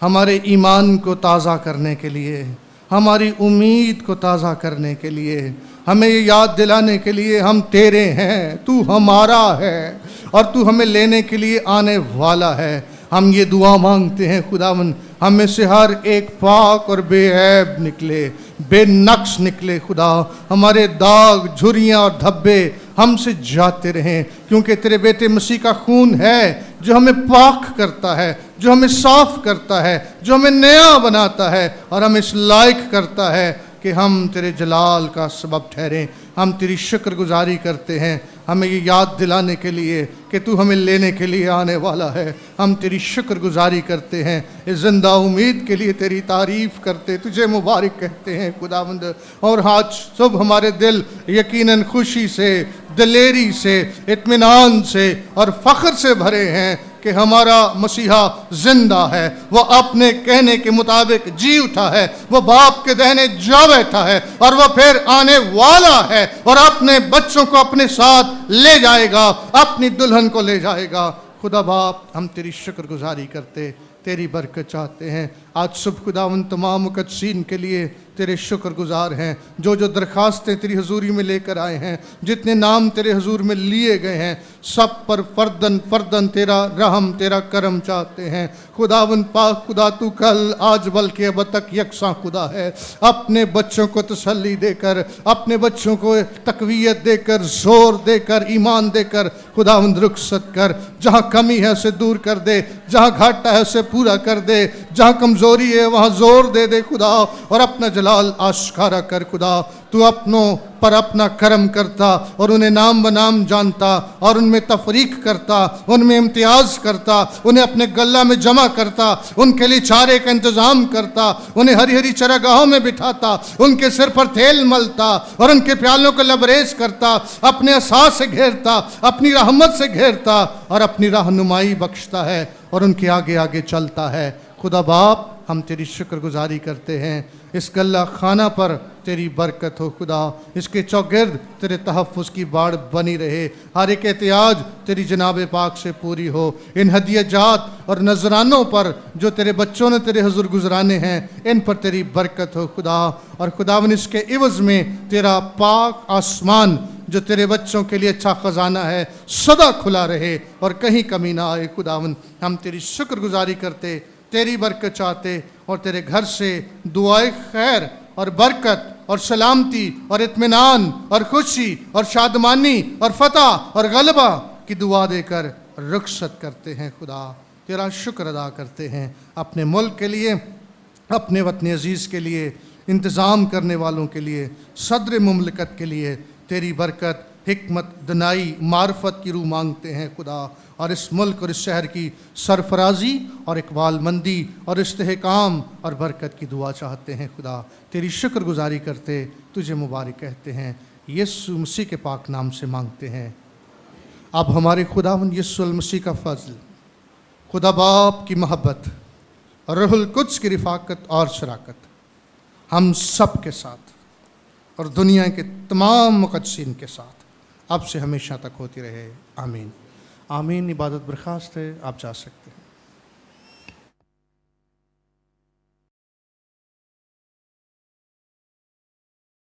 हमारे ईमान को ताज़ा करने के लिए, हमारी उम्मीद को ताज़ा करने के लिए, हमें ये याद दिलाने के लिए हम तेरे हैं, तू हमारा है और तू हमें लेने के लिए आने वाला है। हम ये दुआ मांगते हैं खुदावन, हमें से हर एक पाक और बेऐब निकले, बेनक्श निकले खुदा, हमारे दाग, झुर्रियाँ और धब्बे हमसे जाते रहें, क्योंकि तेरे बेटे मसीह का खून है जो हमें पाक करता है, जो हमें साफ करता है, जो हमें नया बनाता है और हमें इस लायक करता है कि हम तेरे जलाल का सबब ठहरें। हम तेरी शुक्रगुजारी करते हैं, हमें ये याद दिलाने के लिए कि तू हमें लेने के लिए आने वाला है। हम तेरी शुक्रगुजारी करते हैं, इस जिंदा उम्मीद के लिए तेरी तारीफ़ करते, तुझे मुबारक कहते हैं खुदावंद। और आज सब हमारे दिल यकीनन खुशी से, दिलेरी से, इत्मीनान से और फ़ख्र से भरे हैं कि हमारा मसीहा जिंदा है, वह अपने कहने के मुताबिक जी उठा है, वह बाप के दाहिने जा बैठा है और वह फिर आने वाला है और अपने बच्चों को अपने साथ ले जाएगा, अपनी दुल्हन को ले जाएगा। खुदा बाप, हम तेरी शुक्रगुजारी करते, तेरी बरकत चाहते हैं। आज सुबह खुदावन तमाम मुकद्दसीन के लिए तेरे शुक्रगुजार हैं, जो जो दरखास्तें तेरी हजूरी में लेकर आए हैं, जितने नाम तेरे हजूर में लिए गए हैं, सब पर फर्दन फर्दन तेरा रहम, तेरा करम चाहते हैं। खुदावन पाक खुदा, तू कल आज बल्कि अब तक यकसा खुदा है। अपने बच्चों को तसल्ली देकर, अपने बच्चों को तकवीयत देकर, जोर देकर, ईमान देकर खुदावंद रुखसत कर। जहाँ कमी है उसे दूर कर दे, जहाँ घाटा है उसे पूरा कर दे, जहाँ कमज़ोरी है वहाँ जोर दे दे खुदा, और अपना जलाल आश्कारा कर खुदा। तू अपनों पर अपना करम करता और उन्हें नाम बनाम जानता और उनमें तफरीक करता, उनमें इम्तियाज़ करता, उन्हें अपने गला में जमा करता, उनके लिए चारे का इंतज़ाम करता, उन्हें हरी हरी चरागाहों में बिठाता, उनके सिर पर तेल मलता और उनके प्यालों को लबरेज करता, अपने असास से घेरता, अपनी रहमत से घेरता और अपनी रहनुमाई बख्शता है और उनके आगे आगे चलता है। खुदा बाप, हम तेरी शुक्रगुजारी करते हैं इस गल्ला खाना पर तेरी बरकत हो खुदा। इसके चौगिर्द तेरे तहफ़्फ़ुज़ की बाड़ बनी रहे, हर एक एहतियाज तेरी जनाब पाक से पूरी हो। इन हदिया जात और नजरानों पर जो तेरे बच्चों ने तेरे हुज़ूर गुजराने हैं, इन पर तेरी बरकत हो खुदा। और खुदावन इसके इवज़ में तेरा पाक आसमान जो तेरे बच्चों के लिए अच्छा ख़जाना है सदा खुला रहे और कहीं कमी ना आए। खुदावन हम तेरी शुक्रगुजारी करते, तेरी बरकत चाहते और तेरे घर से दुआए खैर और बरकत और सलामती और इत्मीनान और खुशी और शादमानी और फतह और गलबा की दुआ देकर रुखसत करते हैं। खुदा तेरा शुक्र अदा करते हैं अपने मुल्क के लिए, अपने वतन अजीज़ के लिए, इंतज़ाम करने वालों के लिए, सदर मुमलकत के लिए तेरी बरकत, हिकमत, दनाई, मार्फत की रूह मांगते हैं खुदा। और इस मुल्क और इस शहर की सरफराजी और इकबालमंदी और इस्तेहकाम और बरकत की दुआ चाहते हैं खुदा। तेरी शुक्रगुजारी करते तुझे मुबारक कहते हैं, यीशु मसीह के पाक नाम से मांगते हैं। अब हमारे खुदावंद यीशु मसीह का फजल, खुदा बाप की मोहब्बत और रूहुल कुद्स की रिफाकत और शराकत हम सब के साथ और दुनिया के तमाम मुक़द्दसीन के साथ अब से हमेशा तक होती रहे। आमीन आमीन। इबादत बर्खास्त है, आप जा सकते हैं।